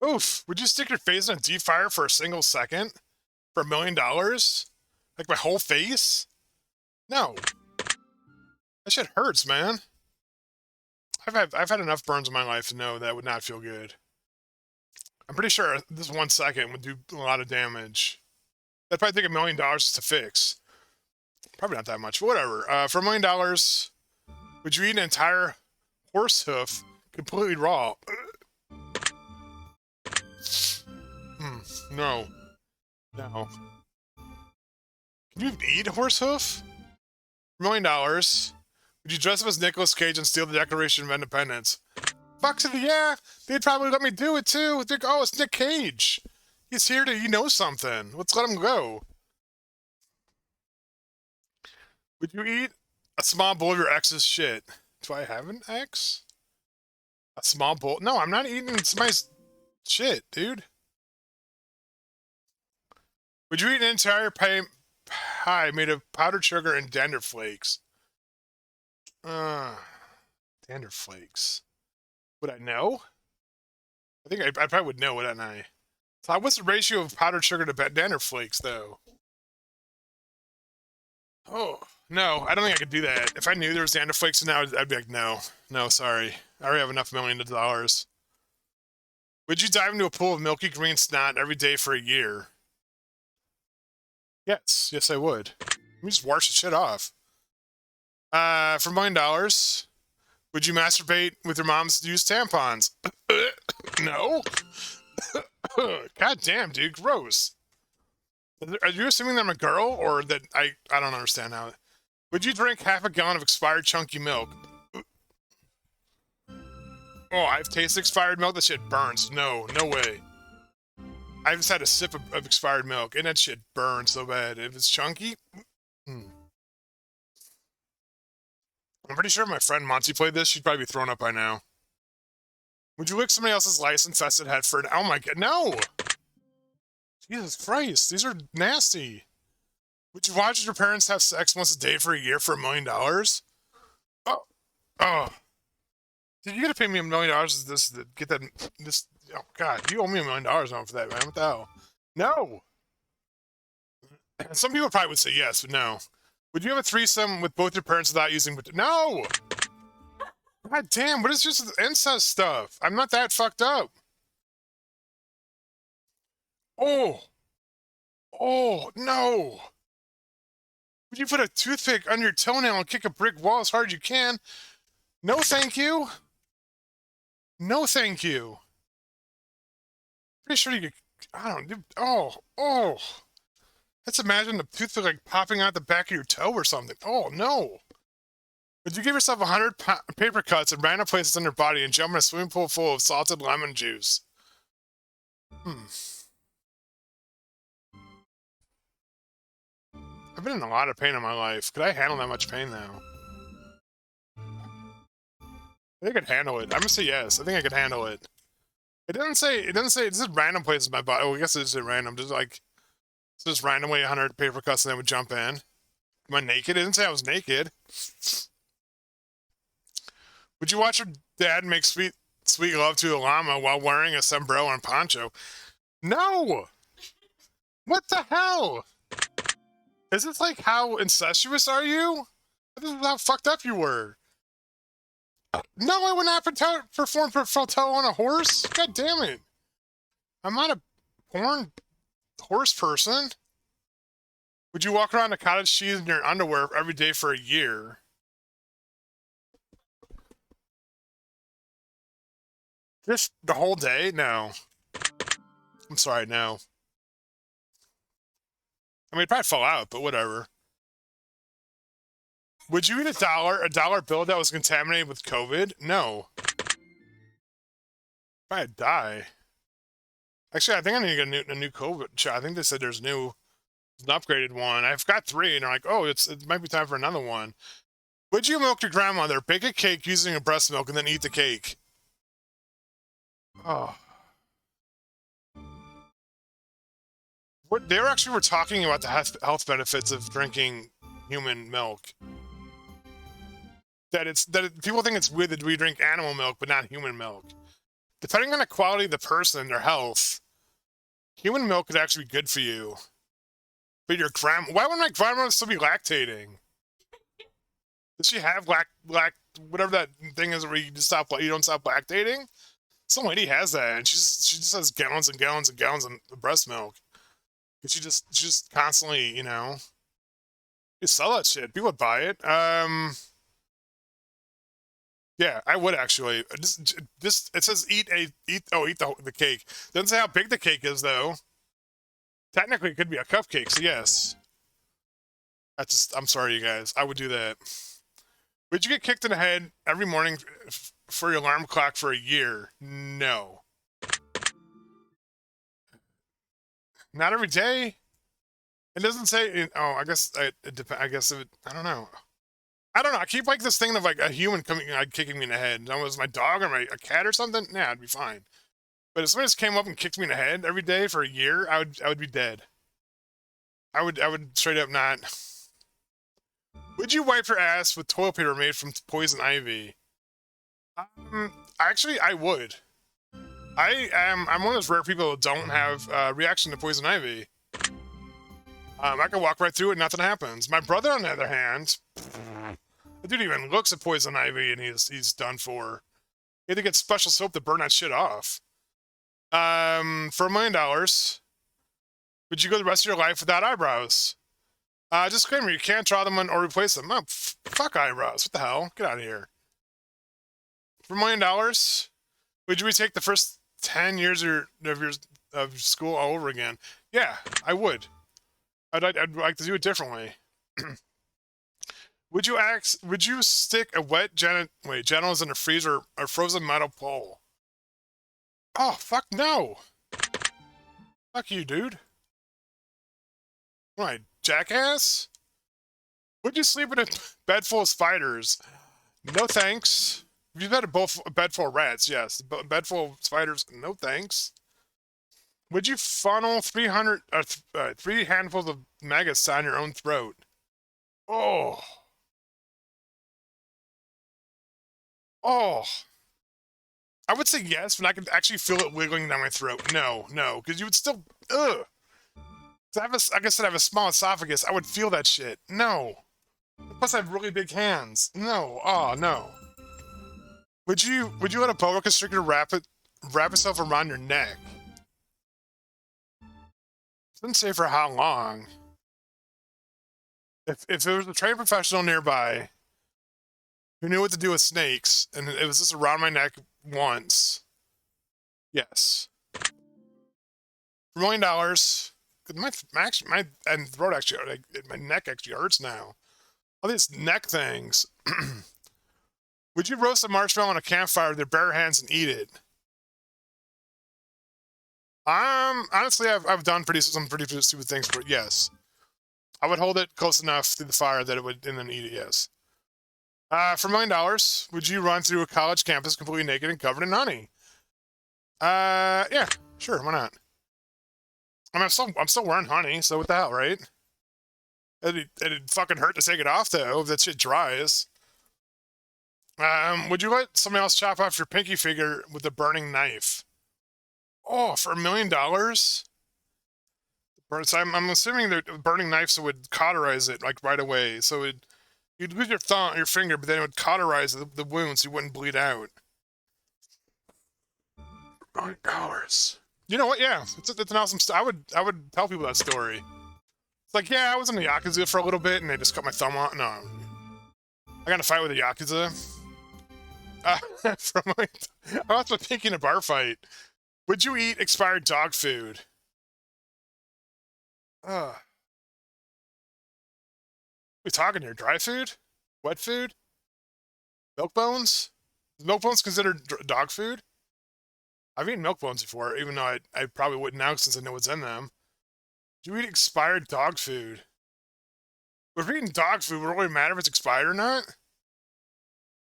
Oof! Would you stick your face in a deep fryer for a single second for $1 million? Like my whole face? No. That shit hurts, man. I've had enough burns in my life to know that would not feel good. I'm pretty sure this 1 second would do a lot of damage. That'd probably take $1 million just to fix. Probably not that much, but whatever. For $1 million, would you eat an entire horse hoof completely raw? No. No. Can you eat a horse hoof? $1 million, would you dress up as Nicolas Cage and steal the Declaration of Independence? Fuck it, yeah. They'd probably let me do it too. Think, oh, it's Nick Cage. He's here to, something. Let's let him go. Would you eat a small bowl of your ex's shit? Do I have an ex? A small bowl? No, I'm not eating somebody's shit, dude. Would you eat an entire pie made of powdered sugar and dander flakes? Dander flakes. Would I know? I think I probably would know, wouldn't I? So what's the ratio of powdered sugar to dander flakes, though? Oh, no, I don't think I could do that. If I knew there was dander flakes now, I'd be like, no, sorry. I already have enough millions of dollars. Would you dive into a pool of milky green snot every day for a year? Yes, I would. Let me just wash the shit off. For $1 million, would you masturbate with your mom's used tampons? No. God damn, dude, gross. Are you assuming that I'm a girl, or that I don't understand how? Would you drink half a gallon of expired chunky milk? Oh, I've tasted expired milk. That shit burns. No, no way. I've just had a sip of expired milk, and that shit burns so bad. If it's chunky, I'm pretty sure if my friend Monty played this, she'd probably be thrown up by now. Would you lick somebody else's lice-infested head for an... Oh my god, no! Jesus Christ, these are nasty. Would you watch your parents have sex once a day for a year for $1 million? Oh, oh. Dude, you gotta pay me $1 million to get that, this, oh god, you owe me $1 million now for that, man, what the hell? No! Some people probably would say yes, but no. Would you have a threesome with both your parents without using, no! God damn, what is just incest stuff? I'm not that fucked up. Oh! Oh, no! Would you put a toothpick under your toenail and kick a brick wall as hard as you can? No, thank you. No, thank you. Pretty sure you could... I don't... Oh. Let's imagine the toothpick like popping out the back of your toe or something. Oh, no. Would you give yourself 100 paper cuts in random places on your body and jump in a swimming pool full of salted lemon juice? I've been in a lot of pain in my life. Could I handle that much pain now? I think I could handle it. I'm gonna say yes. I think I could handle it. It doesn't say this is random places in my body. Oh, I guess it is random. Just randomly 100 paper cuts and then would jump in. Am I naked? It didn't say I was naked. Would you watch your dad make sweet love to a llama while wearing a sombrero and poncho? No! What the hell? Is this like how incestuous are you? This is how fucked up you were. No, I would not perform Fratello on a horse. God damn it. I'm not a porn horse person. Would you walk around a cottage cheese in your underwear every day for a year? Just the whole day? No. I'm sorry, no. I mean, it'd probably fall out, but whatever. Would you eat a dollar bill that was contaminated with COVID? No. I'd die. Actually, I think I need to get a new COVID shot. I think they said there's an upgraded one. I've got 3, and they're like, oh, it might be time for another one. Would you milk your grandmother, bake a cake using a breast milk, and then eat the cake? Oh. They were talking about the health benefits of drinking human milk. People think it's weird that we drink animal milk, but not human milk. Depending on the quality of the person and their health, human milk could actually be good for you. But why would my grandma still be lactating? Does she have whatever that thing is where you don't stop lactating? Some lady has that, and she just has gallons and gallons and gallons of breast milk. And she just constantly, you sell that shit. People would buy it. Yeah, I would actually. It says eat the cake. Doesn't say how big the cake is though. Technically, it could be a cupcake. So yes. I'm sorry, you guys. I would do that. Would you get kicked in the head every morning for your alarm clock for a year? No. Not every day. It doesn't say. Oh, I guess it depends. I guess I don't know. I don't know. I keep like this thing of like a human kicking me in the head. That was my dog or a cat or something. Nah, I'd be fine. But if somebody just came up and kicked me in the head every day for a year, I would be dead. I would straight up not. Would you wipe your ass with toilet paper made from poison ivy? Actually, I would. I'm one of those rare people that don't have reaction to poison ivy. I can walk right through it, nothing happens. My brother, on the other hand, the dude even looks at poison ivy and he's done for. He had to get special soap to burn that shit off. For $1 million, would you go the rest of your life without eyebrows? Disclaimer: you can't draw them or replace them. Oh, fuck eyebrows! What the hell? Get out of here. For $1 million, would you retake the first 10 years of school all over again? Yeah, I would. I'd like to do it differently. Would you stick a wet genitals in a freezer or frozen metal pole? Oh, fuck no. Fuck you, dude. What, jackass? Would you sleep in a bed full of spiders? No thanks. If you've had a bed full of rats, yes. A bed full of spiders, no thanks. Would you funnel 300 3 handfuls of maggots down your own throat? Oh. Oh. I would say yes, but I could actually feel it wiggling down my throat. No, because you would still, ugh. Like I said, I have a small esophagus. I would feel that shit. No. Plus, I have really big hands. No. Oh, no. Would you let a boa constrictor wrap itself around your neck? It doesn't say for how long. If there was a trained professional nearby who knew what to do with snakes, and it was just around my neck once, yes. For $1 million, my throat actually, my neck actually hurts now. All these neck things. Would you roast a marshmallow on a campfire with your bare hands and eat it? Honestly, I've done some pretty stupid things, but yes. I would hold it close enough to the fire that it would, and then eat it, yes. For $1 million, would you run through a college campus completely naked and covered in honey? Yeah, sure, why not? I mean, I'm still wearing honey, so what the hell, right? It'd fucking hurt to take it off, though, if that shit dries. Would you let somebody else chop off your pinky finger with a burning knife? Oh, for $1 million? So I'm assuming that burning knives would cauterize it, like, right away. So you'd lose your finger, but then it would cauterize the wound so you wouldn't bleed out. $9. You know what? Yeah, it's an awesome I would tell people that story. It's like, yeah, I was in the Yakuza for a little bit, and they just cut my thumb off. No, I got in a fight with a Yakuza. I lost my pinky in a bar fight. Would you eat expired dog food? We talking here? Dry food? Wet food? Milk bones? Is milk bones considered dog food? I've eaten milk bones before, even though I probably wouldn't now since I know what's in them. Do you eat expired dog food? But if you're eating dog food, would it really matter if it's expired or not?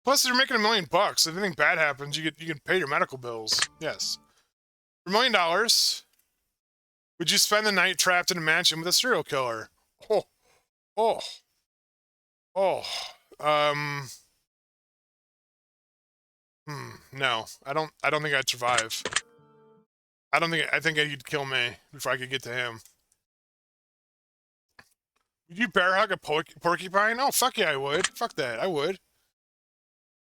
Plus, you're making $1 million. If anything bad happens, you can pay your medical bills. Yes. For $1 million, would you spend the night trapped in a mansion with a serial killer? No. I don't think I'd survive. I think he'd kill me before I could get to him. Would you bear hug a porcupine? Oh, fuck yeah, I would. Fuck that, I would.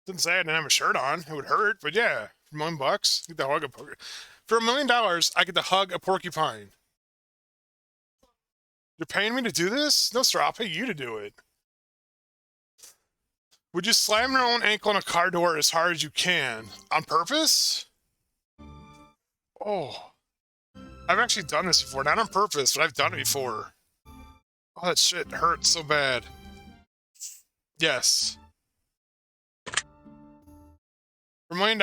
Didn't say I didn't have a shirt on. It would hurt, but yeah. For $1 million, get to hug a porcupine. For $1 million, I get to hug a porcupine. You're paying me to do this? No, sir, I'll pay you to do it. Would you slam your own ankle on a car door as hard as you can? On purpose? Oh. I've actually done this before. Not on purpose, but I've done it before. Oh, that shit hurts so bad. Yes. For $1 million,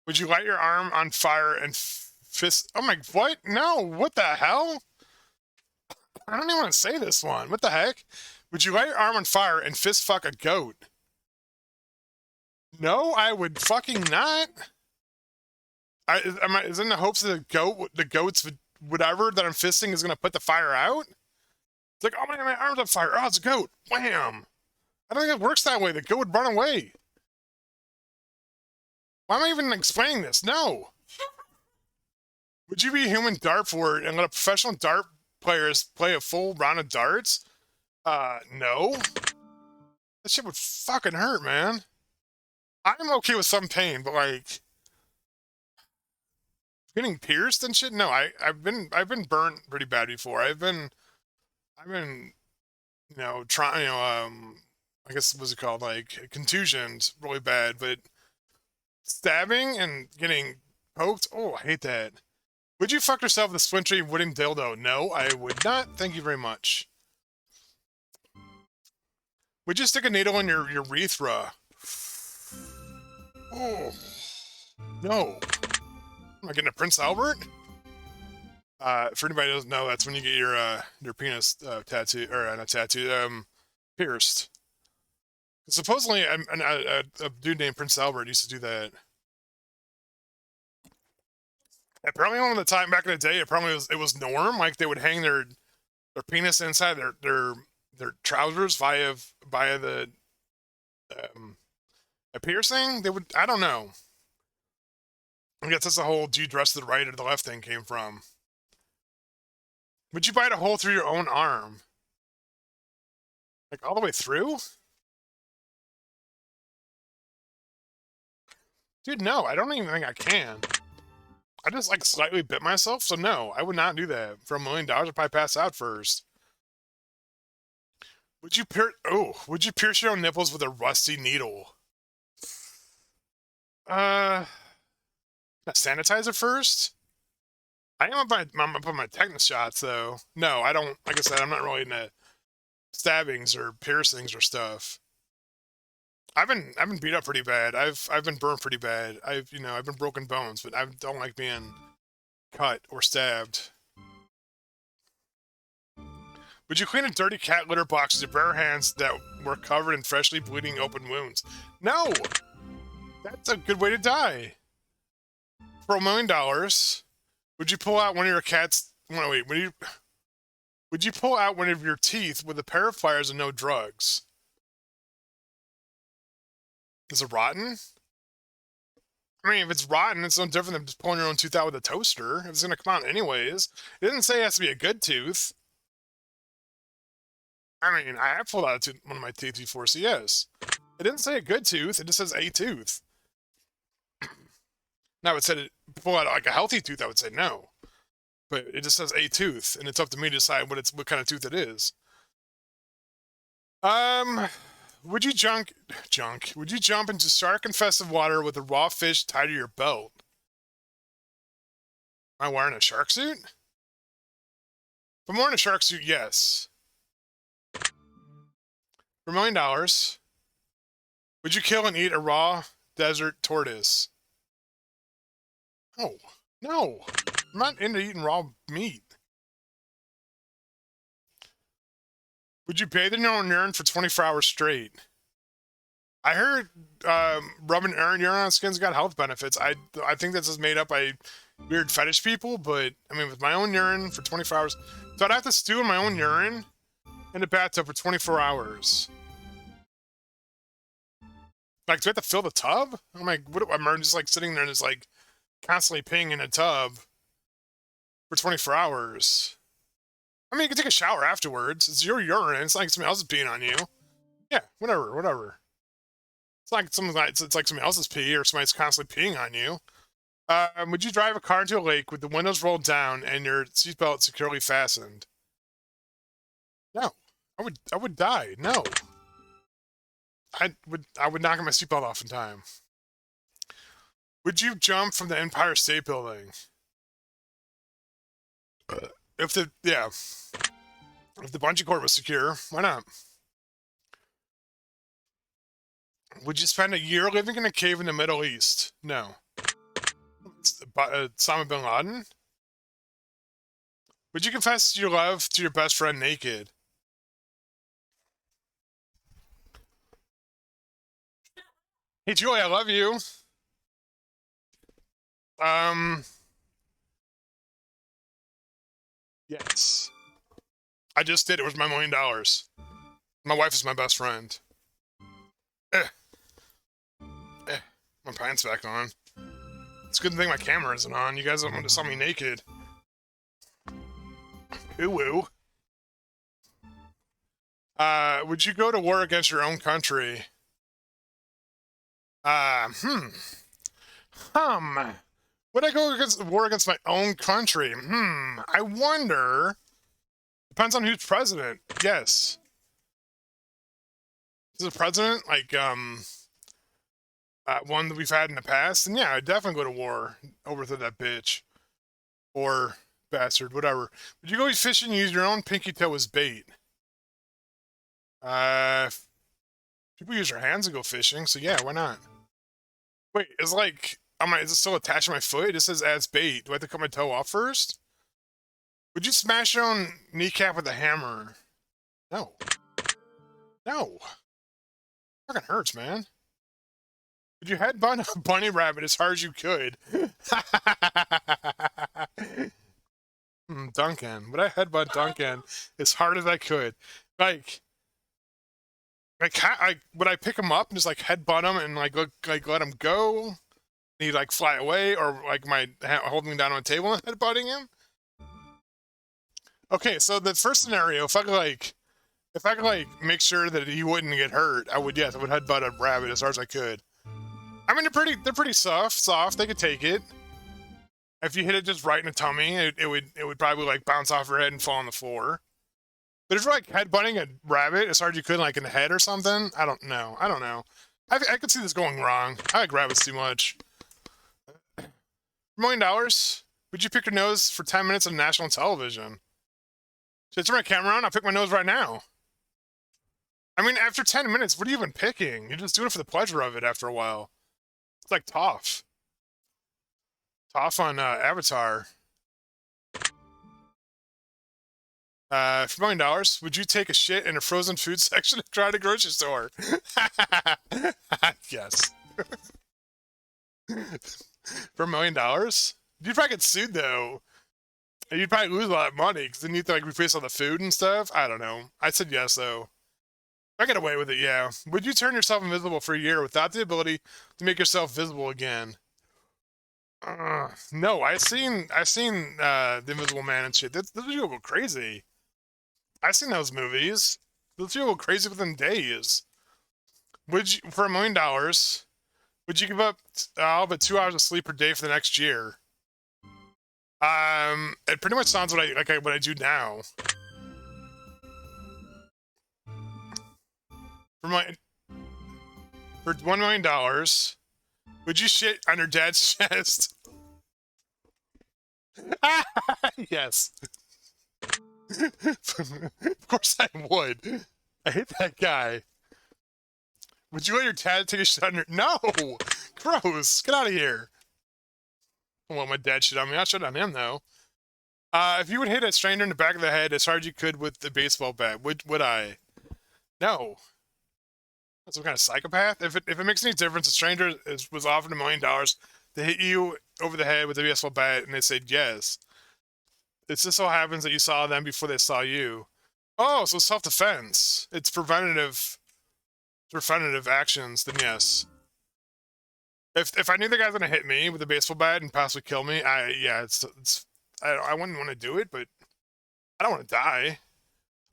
would you light your arm on fire and fist... Oh my... What? No, what the hell? I don't even want to say this one. What the heck? Would you light your arm on fire and fist fuck a goat? No, I would fucking not. Is in the hopes that the goat's whatever that I'm fisting is going to put the fire out? It's like, oh my arm's on fire. Oh, it's a goat. Wham. I don't think it works that way. The goat would run away. Why am I even explaining this? No. Would you be a human dart for it and let a professional dart players play a full round of darts? No. That shit would fucking hurt, man. I'm okay with some pain, but like getting pierced and shit. No, I've been burnt pretty bad before. I've been trying I guess what's it called, like contusions really bad, but stabbing and getting poked. Oh, I hate that. Would you fuck yourself with a splintery wooden dildo? No, I would not. Thank you very much. Would you stick a needle in your urethra? Oh, no. Am I getting a Prince Albert? For anybody who doesn't know, that's when you get your penis tattoo, or not tattooed, pierced. Supposedly, a dude named Prince Albert used to do that. Apparently, one of the time back in the day, it was norm. Like they would hang their penis inside their trousers via the a piercing. They would, I don't know. I guess that's the whole do you dress to the right or the left thing came from. Would you bite a hole through your own arm? Like all the way through? Dude, no, I don't even think I can. I just like slightly bit myself, so no, I would not do that. For $1 million, I'd probably pass out first. Would you pierce your own nipples with a rusty needle? Not sanitizer first? I am up on my tetanus shots though. No, I don't. Like I said, I'm not really into stabbings or piercings or stuff. I've been beat up pretty bad. I've been burned pretty bad. I've been broken bones, but I don't like being cut or stabbed. Would you clean a dirty cat litter box with your bare hands that were covered in freshly bleeding open wounds? No! That's a good way to die. For $1 million, would you pull out one of your cat's... Wait, would you pull out one of your teeth with a pair of pliers and no drugs? Is it rotten? I mean, if it's rotten, it's no different than just pulling your own tooth out with a toaster. It's going to come out anyways. It didn't say it has to be a good tooth. I mean, I have pulled out one of my teeth before, so yes. It didn't say a good tooth. It just says a tooth. Now, it said pull out like a healthy tooth, I would say no. But it just says a tooth, and it's up to me to decide what kind of tooth it is. Would you Would you jump into shark-infested water with a raw fish tied to your belt? Am I wearing a shark suit? If I'm wearing a shark suit, yes. For $1 million, would you kill and eat a raw desert tortoise? No. I'm not into eating raw meat. Would you bathe in your own urine for 24 hours straight? I heard rubbing urine on skin's got health benefits. I think this is made up by weird fetish people, but I mean, with my own urine for 24 hours, so I'd have to stew in my own urine in the bathtub for 24 hours. Like, do I have to fill the tub? I'm like, I'm just like sitting there and just like constantly peeing in a tub for 24 hours. I mean, you can take a shower afterwards. It's your urine. It's like somebody else is peeing on you. Yeah, whatever. It's like it's like somebody else's pee or somebody's constantly peeing on you. Would you drive a car into a lake with the windows rolled down and your seatbelt securely fastened? No, I would die. No, I would knock my seatbelt off in time. Would you jump from the Empire State Building? If the bungee cord was secure, why not? Would you spend a year living in a cave in the Middle East? No. Osama bin Laden? Would you confess your love to your best friend naked? Hey, Julie, I love you. Yes. I just did. It was my $1 million. My wife is my best friend. My pants back on. It's a good thing my camera isn't on. You guys don't want to saw me naked. Ooh. Would you go to war against your own country? Would I go against war against my own country? I wonder. Depends on who's president. Yes. Is the president like one that we've had in the past? And yeah, I'd definitely go to war, overthrow that bitch or bastard, whatever. Would you go fishing and use your own pinky toe as bait? People use their hands to go fishing, so yeah, why not? Wait, is it still attached to my foot? It says as bait. Do I have to cut my toe off first? Would you smash your own kneecap with a hammer? No. No. Fucking hurts, man. Would you headbutt a bunny rabbit as hard as you could? Duncan. Would I headbutt Duncan as hard as I could? Like would I pick him up and just like headbutt him and like let him go? And he'd like fly away, or like holding him down on a table and headbutting him? Okay, so the first scenario, if I could make sure that he wouldn't get hurt, I would headbutt a rabbit as hard as I could. I mean, they're pretty soft. They could take it. If you hit it just right in the tummy, it would probably like bounce off your head and fall on the floor. But if you're like headbutting a rabbit as hard as you could, like in the head or something, I don't know. I could see this going wrong. I like rabbits too much. $1 million? Would you pick your nose for 10 minutes on national television? Should I turn my camera on? I'll pick my nose right now. I mean, after 10 minutes, what are you even picking? You're just doing it for the pleasure of it after a while. It's like Toph. Toph on Avatar. For $1 million, would you take a shit in a frozen food section at a grocery store? Yes. For $1 million? You'd probably get sued though. You'd probably lose a lot of money because then you'd like replace all the food and stuff. I don't know. I said yes though. I get away with it, yeah. Would you turn yourself invisible for a year without the ability to make yourself visible again? No, I've seen the Invisible Man and shit. Those people go crazy. I've seen those movies. Those people go crazy within days. Would you, for $1 million, would you give up all but 2 hours of sleep per day for the next year? It pretty much sounds what I do now. For $1 million, would you shit on your dad's chest? Yes. Of course I would. I hate that guy. Would you let your dad take a shit on your... No! Gross! Get out of here. I don't want my dad shit on me. I'll shit on him, though. If you would hit a stranger in the back of the head as hard as you could with the baseball bat, would I? No. That's some kind of psychopath? If it makes any difference, a stranger was offered $1 million to hit you over the head with a baseball bat, and they said yes. It just so happens that you saw them before they saw you. Oh, so self-defense. It's preventative actions, then yes. If I knew the guy's gonna hit me with a baseball bat and possibly kill me, I wouldn't want to do it, but I don't want to die.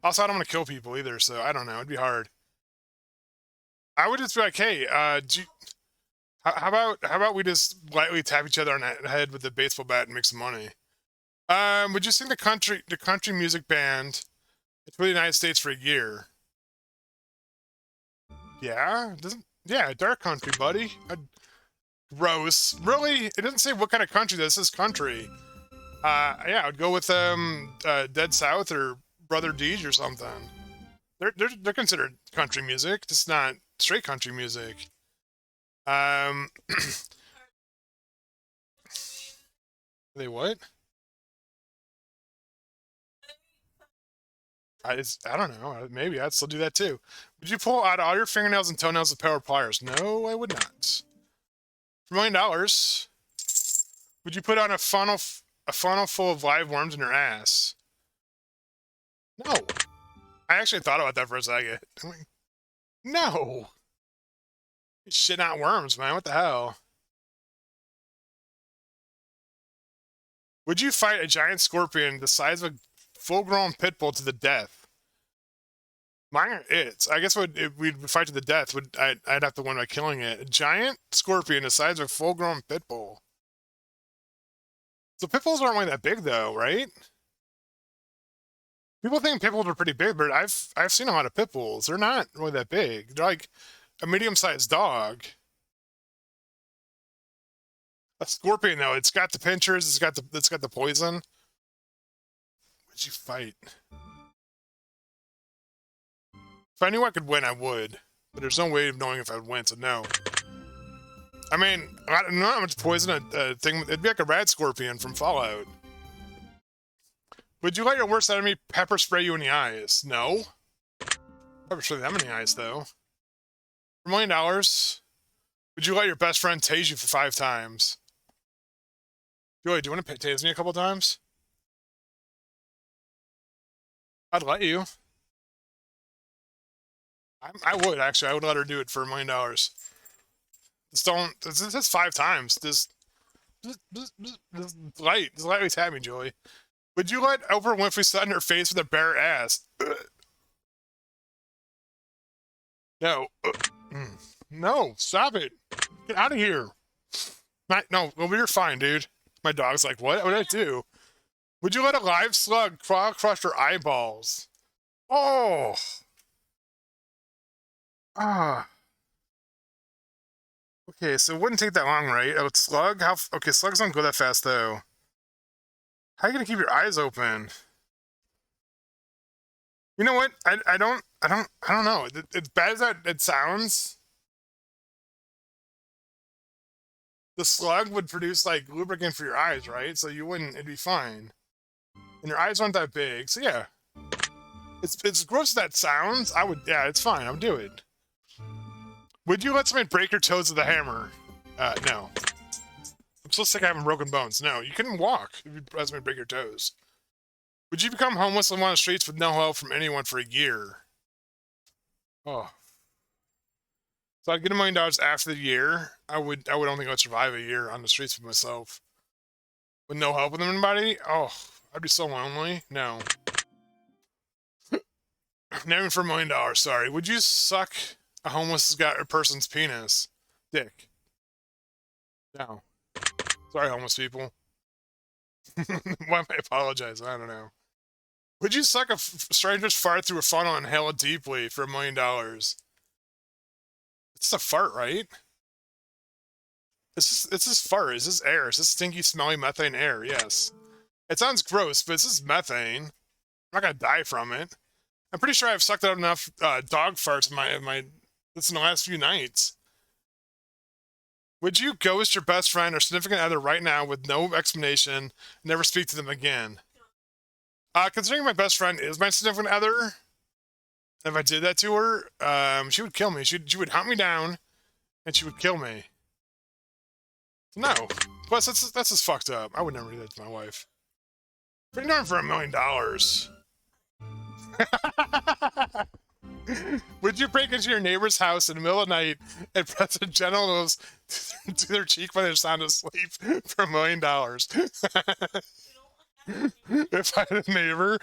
Also, I don't want to kill people either, so I don't know. It'd be hard. I would just be like, hey, how about we just lightly tap each other on the head with a baseball bat and make some money? Would you sing the country music band for the United States for a year? Yeah, dark country, buddy. Gross. Really? It doesn't say what kind of country this is. Country. Yeah, I would go with Dead South or Brother Deej or something. They're considered country music, just not straight country music. They what? I don't know. Maybe I'd still do that too. Would you pull out all your fingernails and toenails with power pliers? No, I would not. For $1 million, would you put on a funnel full of live worms in your ass? No. I actually thought about that for a second. I'm like, no. Shit, not worms, man. What the hell? Would you fight a giant scorpion the size of a full-grown pit bull to the death? Mine are its. I guess if we'd fight to the death, I'd have to win by killing it. A giant scorpion the size of a full-grown pit bull. So pit bulls aren't really that big, though, right? People think pit bulls are pretty big, but I've seen a lot of pit bulls. They're not really that big. They're like a medium-sized dog. A scorpion, though, it's got the pinchers. It's got the poison. Would you fight? If I knew I could win, I would. But there's no way of knowing if I would win, so no. I mean, I don't know how much poison a thing. It'd be like a rad scorpion from Fallout. Would you let your worst enemy pepper spray you in the eyes? No. Pepper spray them in the eyes, though. For $1 million, would you let your best friend tase you for 5 times? Joey, do you want to tase me a couple times? I'd let you. I would, actually. I would let her do it for $1 million. Just don't... This is 5 times. Just lightly tap me, Joey. Would you let Oprah Winfrey sit in her face with a bare ass? No. No, stop it. Get out of here. No, well, you're fine, dude. My dog's like, what? What did I do? Would you let a live slug crush your eyeballs? Oh. Ah. Okay, so it wouldn't take that long, right? Oh, it's slug? Okay, slugs don't go that fast, though. How are you gonna keep your eyes open? You know what? I don't know. As bad as that it sounds, the slug would produce like lubricant for your eyes, right? So you wouldn't. It'd be fine. And your eyes aren't that big, so yeah. It's gross as that sounds. Yeah, it's fine. I would do it. Would you let somebody break your toes with a hammer? No. I'm so sick of having broken bones. No, you couldn't walk if you let somebody break your toes. Would you become homeless and on the streets with no help from anyone for a year? Oh. So I'd get $1 million after the year. I don't think I'd survive a year on the streets with myself. With no help with anybody? Oh, I'd be so lonely. No. Not even for $1 million, sorry. Would you suck a homeless person's penis? Dick. No. Sorry, homeless people. Why am I apologizing? I don't know. Would you suck a stranger's fart through a funnel and inhale it deeply for $1 million? It's a fart, right? It's just fart. It's just air. It's just stinky, smelly methane air. Yes. It sounds gross, but it's just methane. I'm not gonna die from it. I'm pretty sure I've sucked out enough dog farts in the last few nights. Would you ghost your best friend or significant other right now with no explanation and never speak to them again? Considering my best friend is my significant other, if I did that to her, she would kill me. She would hunt me down, and she would kill me. No. Plus, that's just fucked up. I would never do that to my wife. Pretty darn for $1 million. Would you break into your neighbor's house in the middle of the night and press the genitals to their cheek when they're sound asleep for $1 million? If I had a neighbor,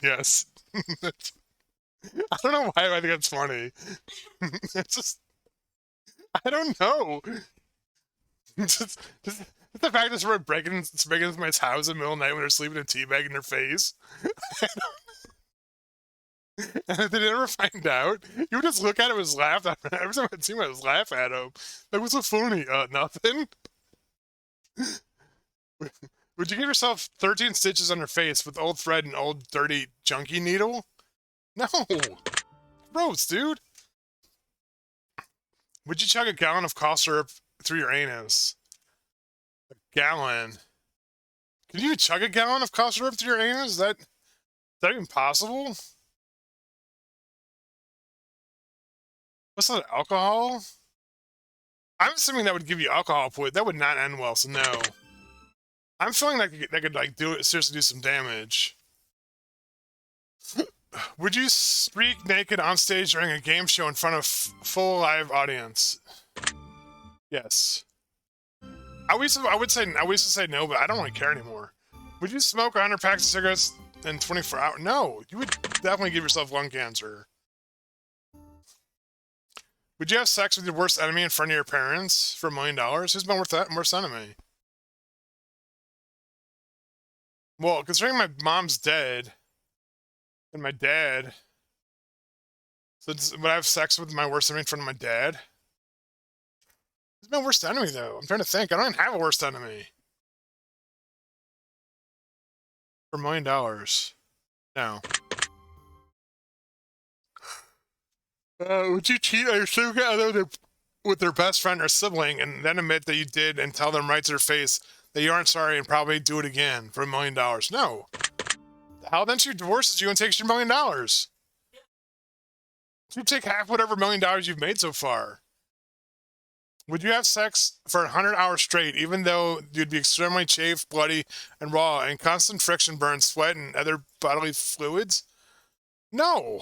yes. I don't know why I think that's funny. It's just, I don't know. Just the fact that someone breaking into somebody's house in the middle of the night when they're sleeping in a teabag in their face. And if they never find out, you would just look at him and just laugh at him. Every time I'd see him, I just laugh at him. Like, what's so funny? Nothing. Would you give yourself 13 stitches on your face with old thread and old dirty junkie needle? No. Gross, dude. Would you chug a gallon of cough syrup through your anus? A gallon? Can you chug a gallon of cough syrup through your anus? Is that even possible? What's that, alcohol? I'm assuming that would give you alcohol poisoning. That would not end well, so no. I'm feeling like that could like seriously do some damage. Would you streak naked on stage during a game show in front of full live audience? Yes. I used to say no, but I don't really care anymore. Would you smoke 100 packs of cigarettes in 24 hours? No, you would definitely give yourself lung cancer. Would you have sex with your worst enemy in front of your parents for $1 million? Who's my worst enemy? Well, considering my mom's dead, and my dad, so would I have sex with my worst enemy in front of my dad? Who's my worst enemy, though? I'm trying to think. I don't even have a worst enemy. For $1 million. No. Would you cheat on your significant other with their best friend or sibling and then admit that you did and tell them right to their face that you aren't sorry and probably do it again for $1 million? No. How then she divorces you and takes your $1 million? You take half whatever $1 million you've made so far. Would you have sex for 100 hours straight, even though you'd be extremely chafed, bloody, and raw, and constant friction burns, sweat, and other bodily fluids? No.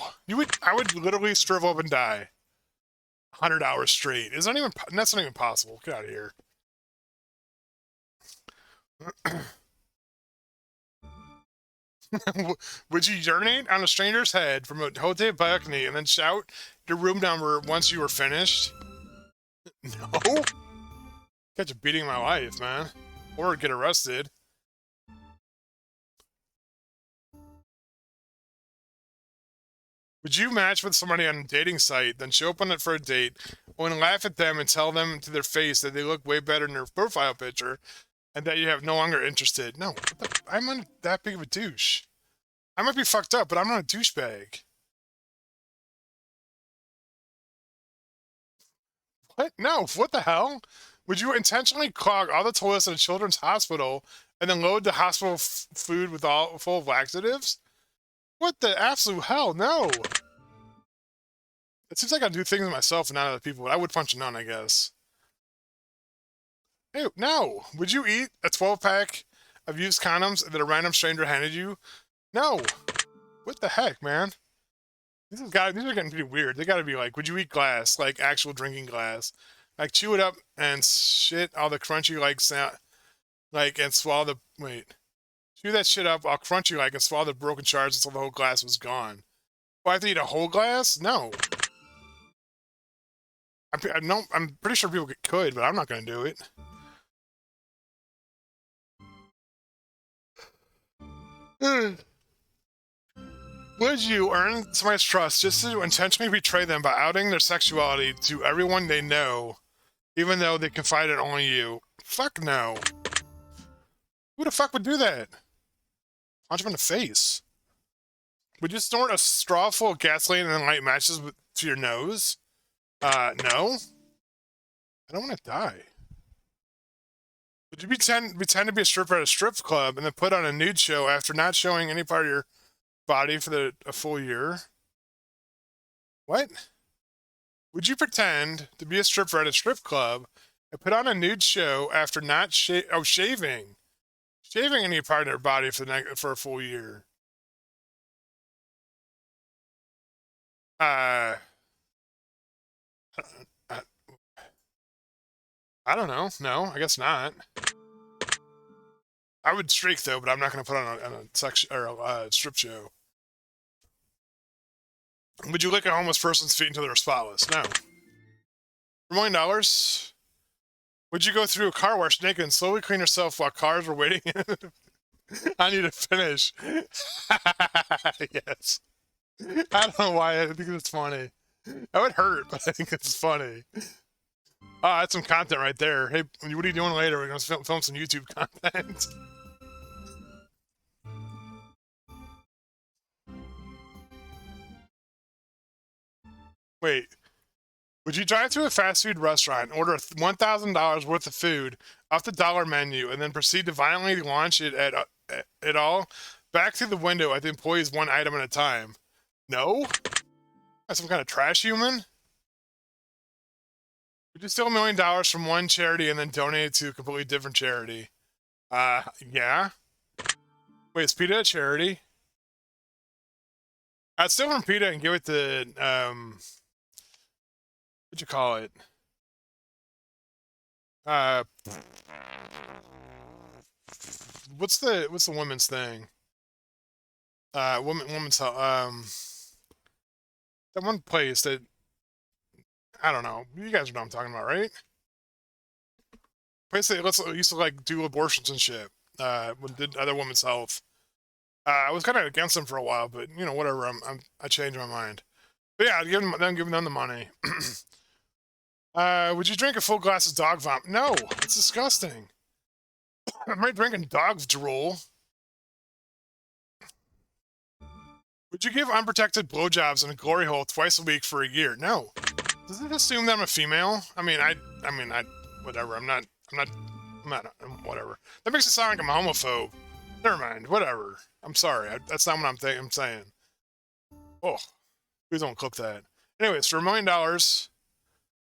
I would literally shrivel up and die. 100 hours straight. That's not even possible. Get out of here. Would you urinate on a stranger's head from a hotel balcony and then shout your room number once you were finished? No. Catch a beating my life, man. Or get arrested. Would you match with somebody on a dating site, then show up on it for a date, and laugh at them and tell them to their face that they look way better in their profile picture, and that you have no longer interested? No, I'm not that big of a douche. I might be fucked up, but I'm not a douchebag. What? No, what the hell? Would you intentionally clog all the toilets in a children's hospital and then load the hospital food with full of laxatives? What the absolute hell? No. It seems like I do things myself and not other people, but I would punch a nun, I guess. Hey, no. Would you eat a 12-pack of used condoms that a random stranger handed you? No. What the heck, man? These are getting pretty weird. They gotta be like, would you eat glass, like actual drinking glass? Like chew it up and shit all the crunchy sound, and swallow the chew that shit up all crunchy and swallow the broken shards until the whole glass was gone. Oh, I have to eat a whole glass? No. I'm pretty sure people could, but I'm not gonna do it. Would you earn somebody's trust just to intentionally betray them by outing their sexuality to everyone they know, even though they confide in only you? Fuck no. Who the fuck would do that? Punch him in the face. Would you snort a straw full of gasoline and then light matches to your nose? No. I don't want to die. Would you pretend to be a stripper at a strip club and then put on a nude show after not showing any part of your body for a full year? What? Would you pretend to be a stripper at a strip club and put on a nude show after not shaving any part of their body for a full year? I don't know. No, I guess not. I would streak though, but I'm not going to put on a section or a strip show. Would you lick a homeless person's feet until they were spotless? No. $1 million? Would you go through a car wash naked and slowly clean yourself while cars were waiting? I need to finish. Yes. I don't know why. I think it's funny. That would hurt, but I think it's funny. Oh, that's some content right there. Hey, what are you doing later? We're going to film some YouTube content. Wait. Would you drive to a fast food restaurant, order $1,000 worth of food off the dollar menu, and then proceed to violently launch it at all back through the window at the employees one item at a time? No? That's some kind of trash human? Would you steal $1 million from one charity and then donate it to a completely different charity? Yeah. Wait, is PETA a charity? I'd steal from PETA and give it to, what'd you call it? What's the women's thing? Women's health, that one place that, I don't know. You guys know what I'm talking about, right? Place that used to do abortions and shit. Did other women's health. I was kind of against them for a while, but whatever. I changed my mind. But yeah, I'd give them the money. Would you drink a full glass of dog vomit? No, it's disgusting. I'm not drinking dog drool. Would you give unprotected blowjobs in a glory hole twice a week for a year? No. Does it assume that I'm a female? I mean, whatever. Whatever. That makes it sound like I'm a homophobe. Never mind. Whatever. I'm sorry. That's not what I'm saying. Oh, please don't clip that. Anyways, for $1 million,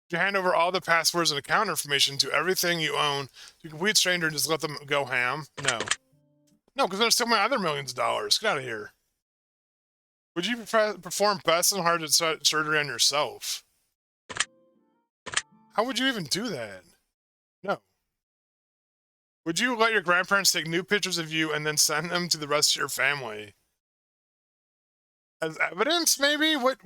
you hand over all the passwords and account information to everything you own to a complete stranger and just let them go ham? No. No, because they're still my other millions of dollars. Get out of here. Would you perform best and hardest surgery on yourself? How would you even do that? No. Would you let your grandparents take new pictures of you and then send them to the rest of your family? As evidence, maybe? What?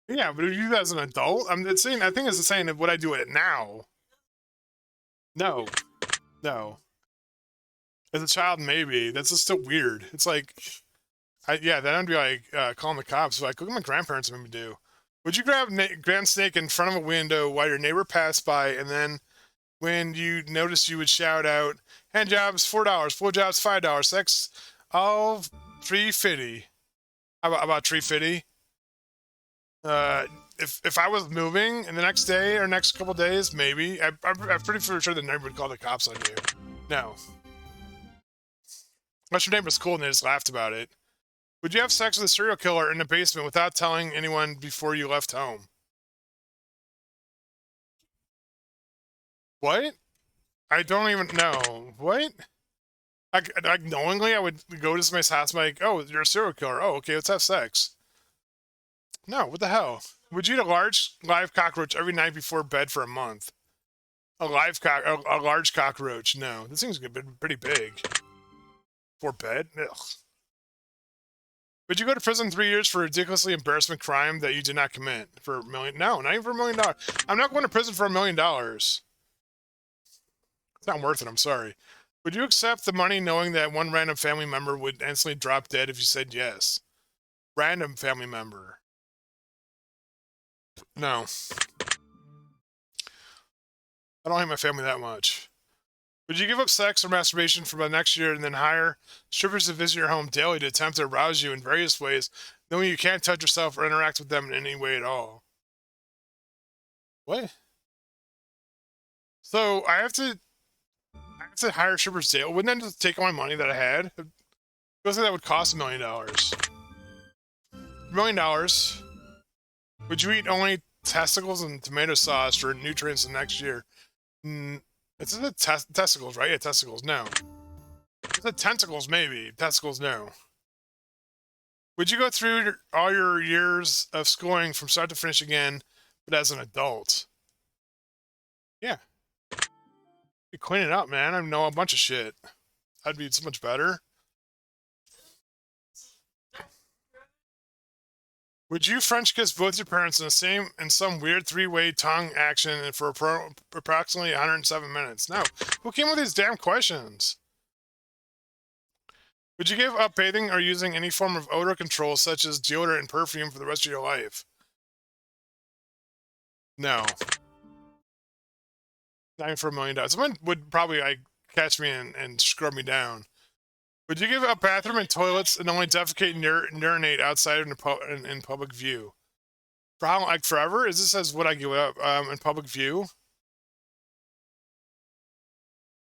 Yeah, but if you do that as an adult, I think it's the saying, would I do it now? No. No. As a child, maybe. That's just still weird. It's like, then I'd be like, calling the cops. Like, look what my grandparents made me do. Would you grab Grand Snake in front of a window while your neighbor passed by, and then when you noticed, you would shout out, hand jobs, $4, full jobs, $5, sex, all $3.50. About $3.50? If I was moving in the next day or next couple days, maybe. I'm pretty sure the neighbor would call the cops on you. No. Unless your neighbor's cool and they just laughed about it. Would you have sex with a serial killer in the basement without telling anyone before you left home? What? I don't even know. What? Like knowingly, I would go to somebody's house and be like, oh, you're a serial killer. Oh, okay, let's have sex. No, what the hell? Would you eat a large live cockroach every night before bed for a month? A large cockroach? No, this thing's pretty big. For bed? Ugh. Would you go to prison 3 years for a ridiculously embarrassment crime that you did not commit for $1 million? No, not even for $1 million. I'm not going to prison for $1 million. It's not worth it. I'm sorry. Would you accept the money knowing that one random family member would instantly drop dead if you said yes? Random family member. No. I don't hate my family that much. Would you give up sex or masturbation for the next year and then hire strippers to visit your home daily to attempt to arouse you in various ways, knowing you can't touch yourself or interact with them in any way at all? What? So I have to hire strippers daily. Wouldn't that just take all my money that I had? It feels like that would cost $1 million. $1 million. Would you eat only testicles and tomato sauce for nutrients the next year? It's the testicles, right? Yeah, testicles, no. It's the tentacles, maybe. Testicles, no. Would you go through all your years of schooling from start to finish again, but as an adult? Yeah. You clean it up, man. I know a bunch of shit. That'd be so much better. Would you French kiss both your parents in some weird three-way tongue action for approximately 107 minutes? No. Who came with these damn questions? Would you give up bathing or using any form of odor control such as deodorant and perfume for the rest of your life? No. Not even for $1 million. Someone would probably catch me and scrub me down. Would you give up bathroom and toilets and only defecate and urinate outside in public view? For how, like forever? Is this as what I give up in public view?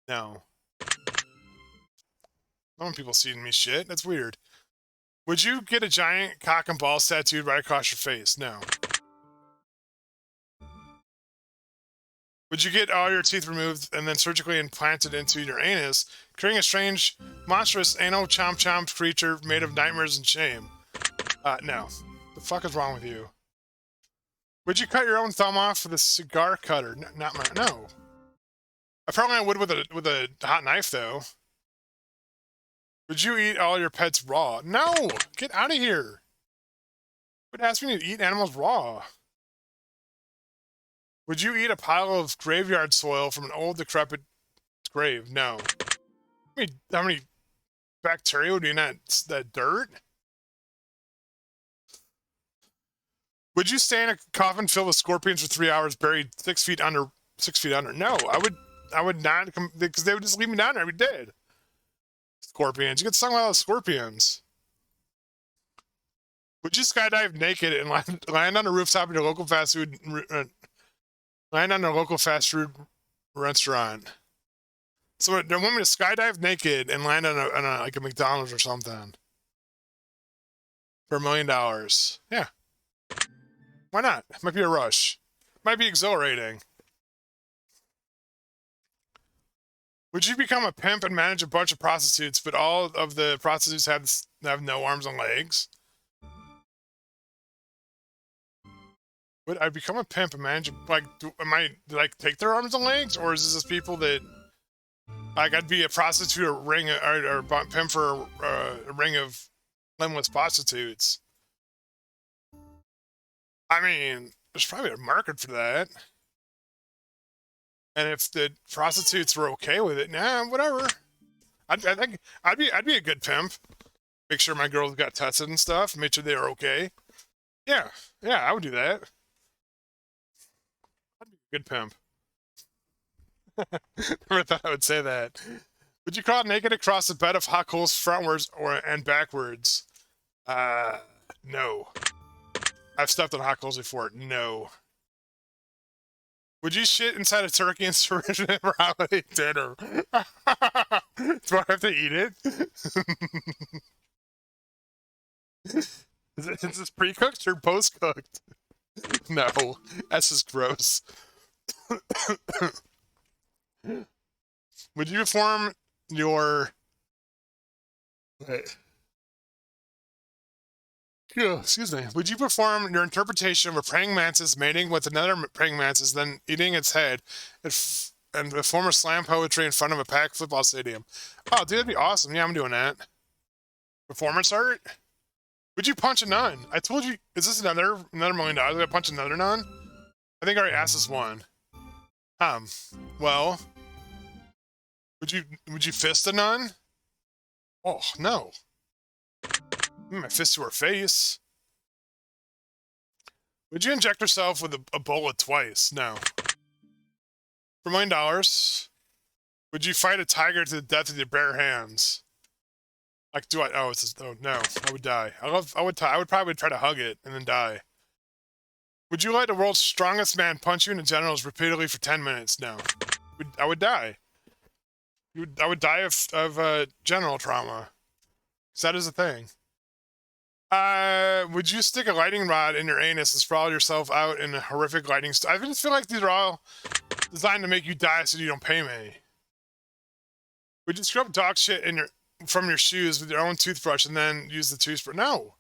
No. I don't want people seeing me shit. That's weird. Would you get a giant cock and balls tattooed right across your face? No. Would you get all your teeth removed and then surgically implanted into your anus, creating a strange, monstrous anal chomp creature made of nightmares and shame? No. The fuck is wrong with you? Would you cut your own thumb off with a cigar cutter? No. Apparently I would with a hot knife, though. Would you eat all your pets raw? No! Get out of here! Would ask me to eat animals raw? Would you eat a pile of graveyard soil from an old, decrepit grave? No. How many bacteria would be in that dirt? Would you stay in a coffin filled with scorpions for 3 hours, buried 6 feet under? 6 feet under? No, I would not, because they would just leave me down there. I'd be dead. Scorpions. You get stung by those scorpions. Would you skydive naked and land on a rooftop of your local fast food? Land on a local fast food restaurant. So they want me to skydive naked and land on a like a McDonald's or something for $1 million. Yeah. Why not? Might be a rush. Might be exhilarating. Would you become a pimp and manage a bunch of prostitutes, but all of the prostitutes have no arms and legs? Would I become a pimp and manage, like, did I take their arms and legs? Or is this just people that, like, I'd be a prostitute or pimp for a ring of limbless prostitutes? I mean, there's probably a market for that. And if the prostitutes were okay with it, nah, whatever. I think I'd be a good pimp. Make sure my girls got tested and stuff. Make sure they were okay. Yeah, I would do that. I'd be a good pimp. Never thought I would say that. Would you crawl naked across a bed of hot coals frontwards and backwards? No. I've stepped on hot coals before. No. Would you shit inside a turkey and syringe it for holiday dinner? Do I have to eat it? Is this pre-cooked or post-cooked? No, that's just gross. Would you perform your... Wait. Excuse me. Would you perform your interpretation of a praying mantis mating with another praying mantis, then eating its head, and perform a slam poetry in front of a packed football stadium? Oh, dude, that'd be awesome. Yeah, I'm doing that. Performance art? Would you punch a nun? I told you. Is this another $1 million? Would I punch another nun? I think I already asked this one. Well, would you fist a nun? Oh no. My fist to her face. Would you inject yourself with a bullet twice? No. For $1 million, would you fight a tiger to the death with your bare hands? Like, do I? Oh, no. I would die. I would probably try to hug it and then die. Would you let the world's strongest man punch you in the genitals repeatedly for 10 minutes? No. I would die. I would die of genital trauma. Because that is a thing. Would you stick a lightning rod in your anus and sprawl yourself out in a horrific lightning I just feel like these are all designed to make you die so you don't pay me. Would you scrub dog shit from your shoes with your own toothbrush and then use the toothbrush? No.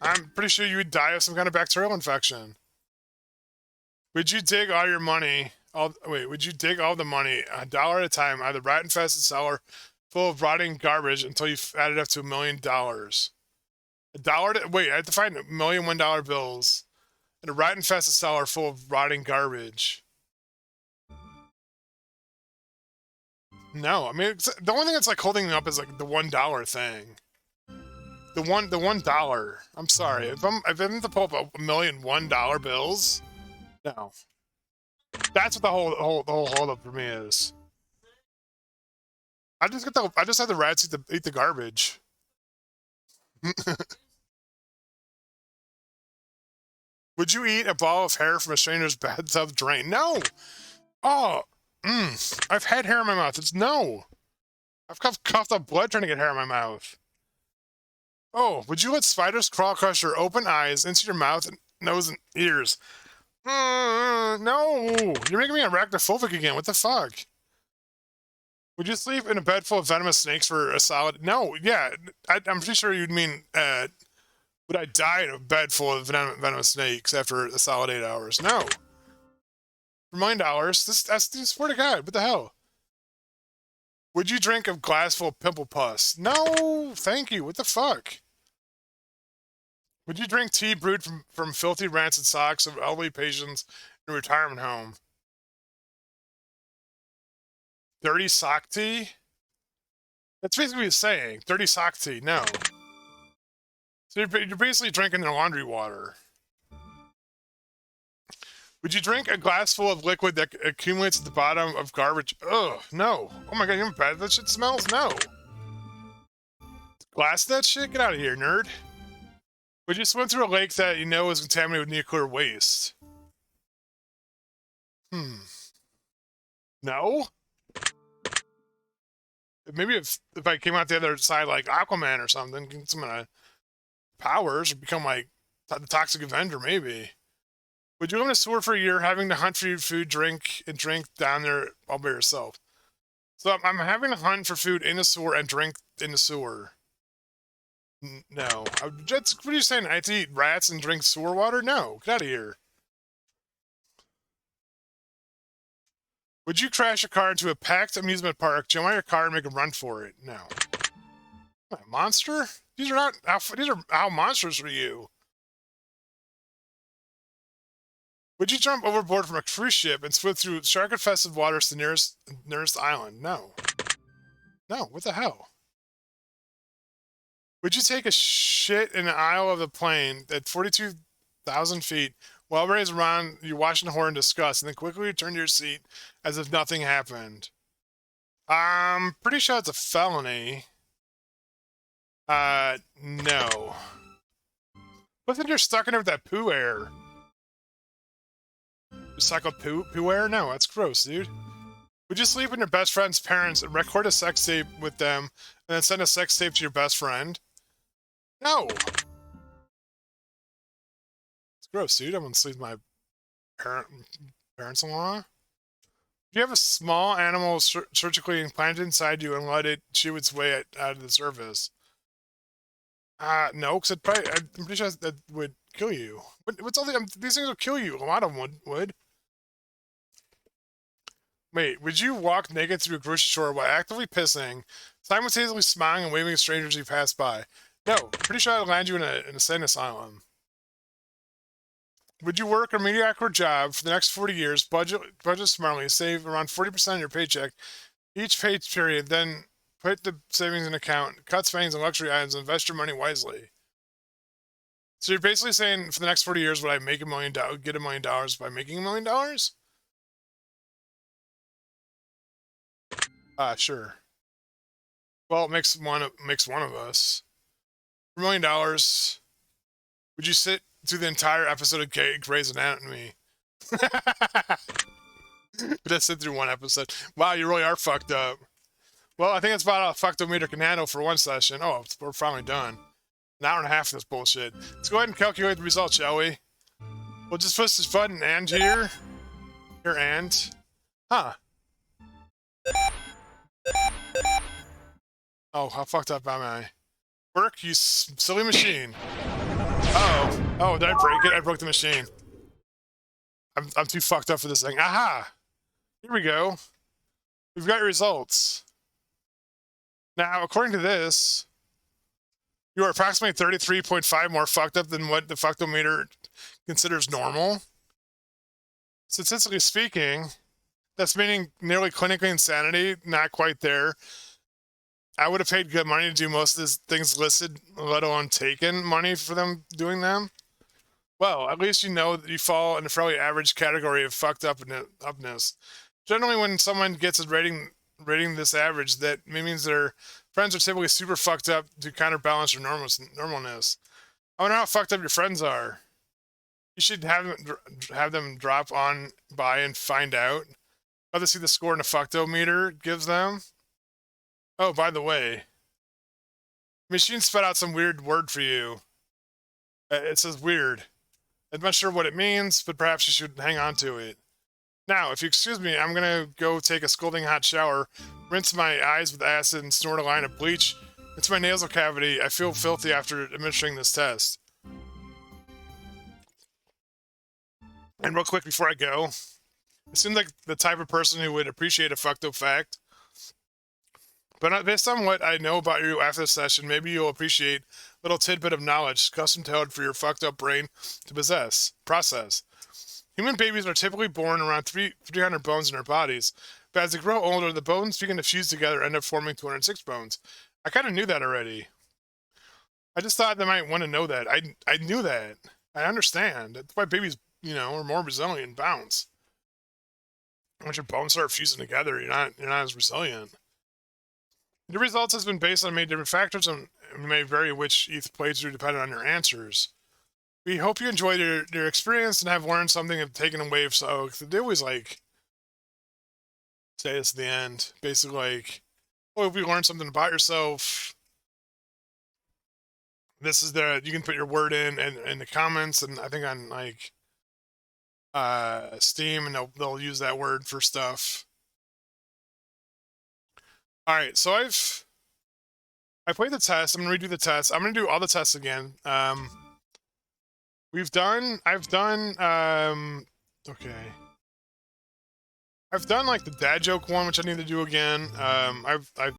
I'm pretty sure you would die of some kind of bacterial infection. Would you dig all your money? Would you dig all the money, $1 at a time, out of the rat-infested cellar full of rotting garbage until you've added up to $1 million? I have to find $1 million $1 bills in a rat-infested cellar full of rotting garbage. No, I mean, the only thing that's like holding me up is like the $1 thing. The $1. I'm sorry, if I'm to pull up $1 million $1 bills, no. That's what the whole hold up for me is. I just have the rats eat the garbage. Would you eat a ball of hair from a stranger's bathtub drain? No. Oh, I've had hair in my mouth. It's no. I've coughed up blood trying to get hair in my mouth. Oh, would you let spiders crawl across your open eyes into your mouth, and nose, and ears? No. You're making me arachnophobic again. What the fuck? Would you sleep in a bed full of venomous snakes for a solid... No, yeah. I'm pretty sure you'd mean... would I die in a bed full of venomous snakes after a solid 8 hours? No. For $1 million, that's swear to God, what the hell? Would you drink a glass full of pimple pus? No, thank you. What the fuck? Would you drink tea brewed from filthy, rancid socks of elderly patients in a retirement home? Dirty sock tea? That's basically what he's saying. Dirty sock tea, no. So you're basically drinking their laundry water. Would you drink a glass full of liquid that accumulates at the bottom of garbage? Ugh, no. Oh my god, you know how bad that shit smells? No. Glass that shit? Get out of here, nerd. Would you swim through a lake that you know is contaminated with nuclear waste? No? Maybe if I came out the other side like Aquaman or something, get some powers, or become like the Toxic Avenger, maybe. Would you live in a sewer for a year, having to hunt for your food, drink down there all by yourself? So I'm having to hunt for food in the sewer and drink in the sewer. No. What are you saying? I have to eat rats and drink sewer water? No. Get out of here. Would you crash a car into a packed amusement park, jump out your car, and make a run for it? No. What, a monster? These are how monsters are you? Would you jump overboard from a cruise ship and swim through shark-infested waters to the nearest island? No. No, what the hell? Would you take a shit in the aisle of the plane at 42,000 feet while everybody's around you watching the horror in disgust, and then quickly return to your seat as if nothing happened? I'm pretty sure it's a felony. No. What if you're stuck in there with that poo air? Recycled poo air? No, that's gross, dude. Would you sleep with your best friend's parents and record a sex tape with them and then send a sex tape to your best friend? No! It's gross, dude. I'm gonna sleep with my parents-in-law. Do you have a small animal surgically implanted inside you and let it chew its way out of the surface? No, because I'm pretty sure that would kill you. What's all these things will kill you. A lot of them would. Wait, would you walk naked through a grocery store while actively pissing, simultaneously smiling and waving at strangers you pass by? No, pretty sure I'd land you in a insane asylum. Would you work a mediocre job for the next 40 years, budget smartly, save around 40% of your paycheck each pay period, then put the savings in account, cut spending on luxury items, and invest your money wisely? So you're basically saying for the next 40 years, would I make get $1 million by making $1 million? Sure. Well, it makes one of us. For $1 million, would you sit through the entire episode of Grey's Anatomy? Just sit through one episode. Wow, you really are fucked up. Well, I think it's about a fucked-o-meter can handle for one session. Oh, we're finally done. An hour and a half of this bullshit. Let's go ahead and calculate the results, shall we? We'll just push this button and here. Here and. Huh. Oh, how fucked up am I? Work, you silly machine. Uh-oh. Oh, did I break it? I broke the machine. I'm too fucked up for this thing. Aha! Here we go. We've got your results. Now, according to this, you are approximately 33.5 more fucked up than what the fucktometer considers normal. Statistically speaking, that's meaning nearly clinically insanity, not quite there. I would have paid good money to do most of these things listed, let alone taken money for them doing them. Well, at least you know that you fall in a fairly average category of fucked upness. Generally, when someone gets a rating this average, that means their friends are typically super fucked up to counterbalance their normalness. I wonder how fucked up your friends are. You should have them drop on by and find out. I'd see the score in the fucktometer gives them. Oh, by the way, the machine spat out some weird word for you. It says weird. I'm not sure what it means, but perhaps you should hang on to it. Now, if you excuse me, I'm gonna go take a scalding hot shower, rinse my eyes with acid, and snort a line of bleach into my nasal cavity. I feel filthy after administering this test. And real quick before I go, it seems like the type of person who would appreciate a fucked up fact. But based on what I know about you after this session, maybe you'll appreciate a little tidbit of knowledge custom-tailored for your fucked up brain to process. Human babies are typically born around 300 bones in their bodies, but as they grow older, the bones begin to fuse together and end up forming 206 bones. I kind of knew that already. I just thought they might want to know that. I knew that. I understand. That's why babies you know, or more resilient, bounce. Once your bones start fusing together, you're not as resilient. The results has been based on many different factors and may vary which each plays through depending on your answers. We hope you enjoyed your experience and have learned something and taken away. So they always like say this at the end, basically like, "Oh, if you learned something about yourself, this is you can put your word in the comments." And I think on like Steam, and they'll use that word for stuff. All right, so I played the test. I'm gonna redo the test. I'm gonna do all the tests again. I've done okay. I've done like the dad joke one, which I need to do again. I've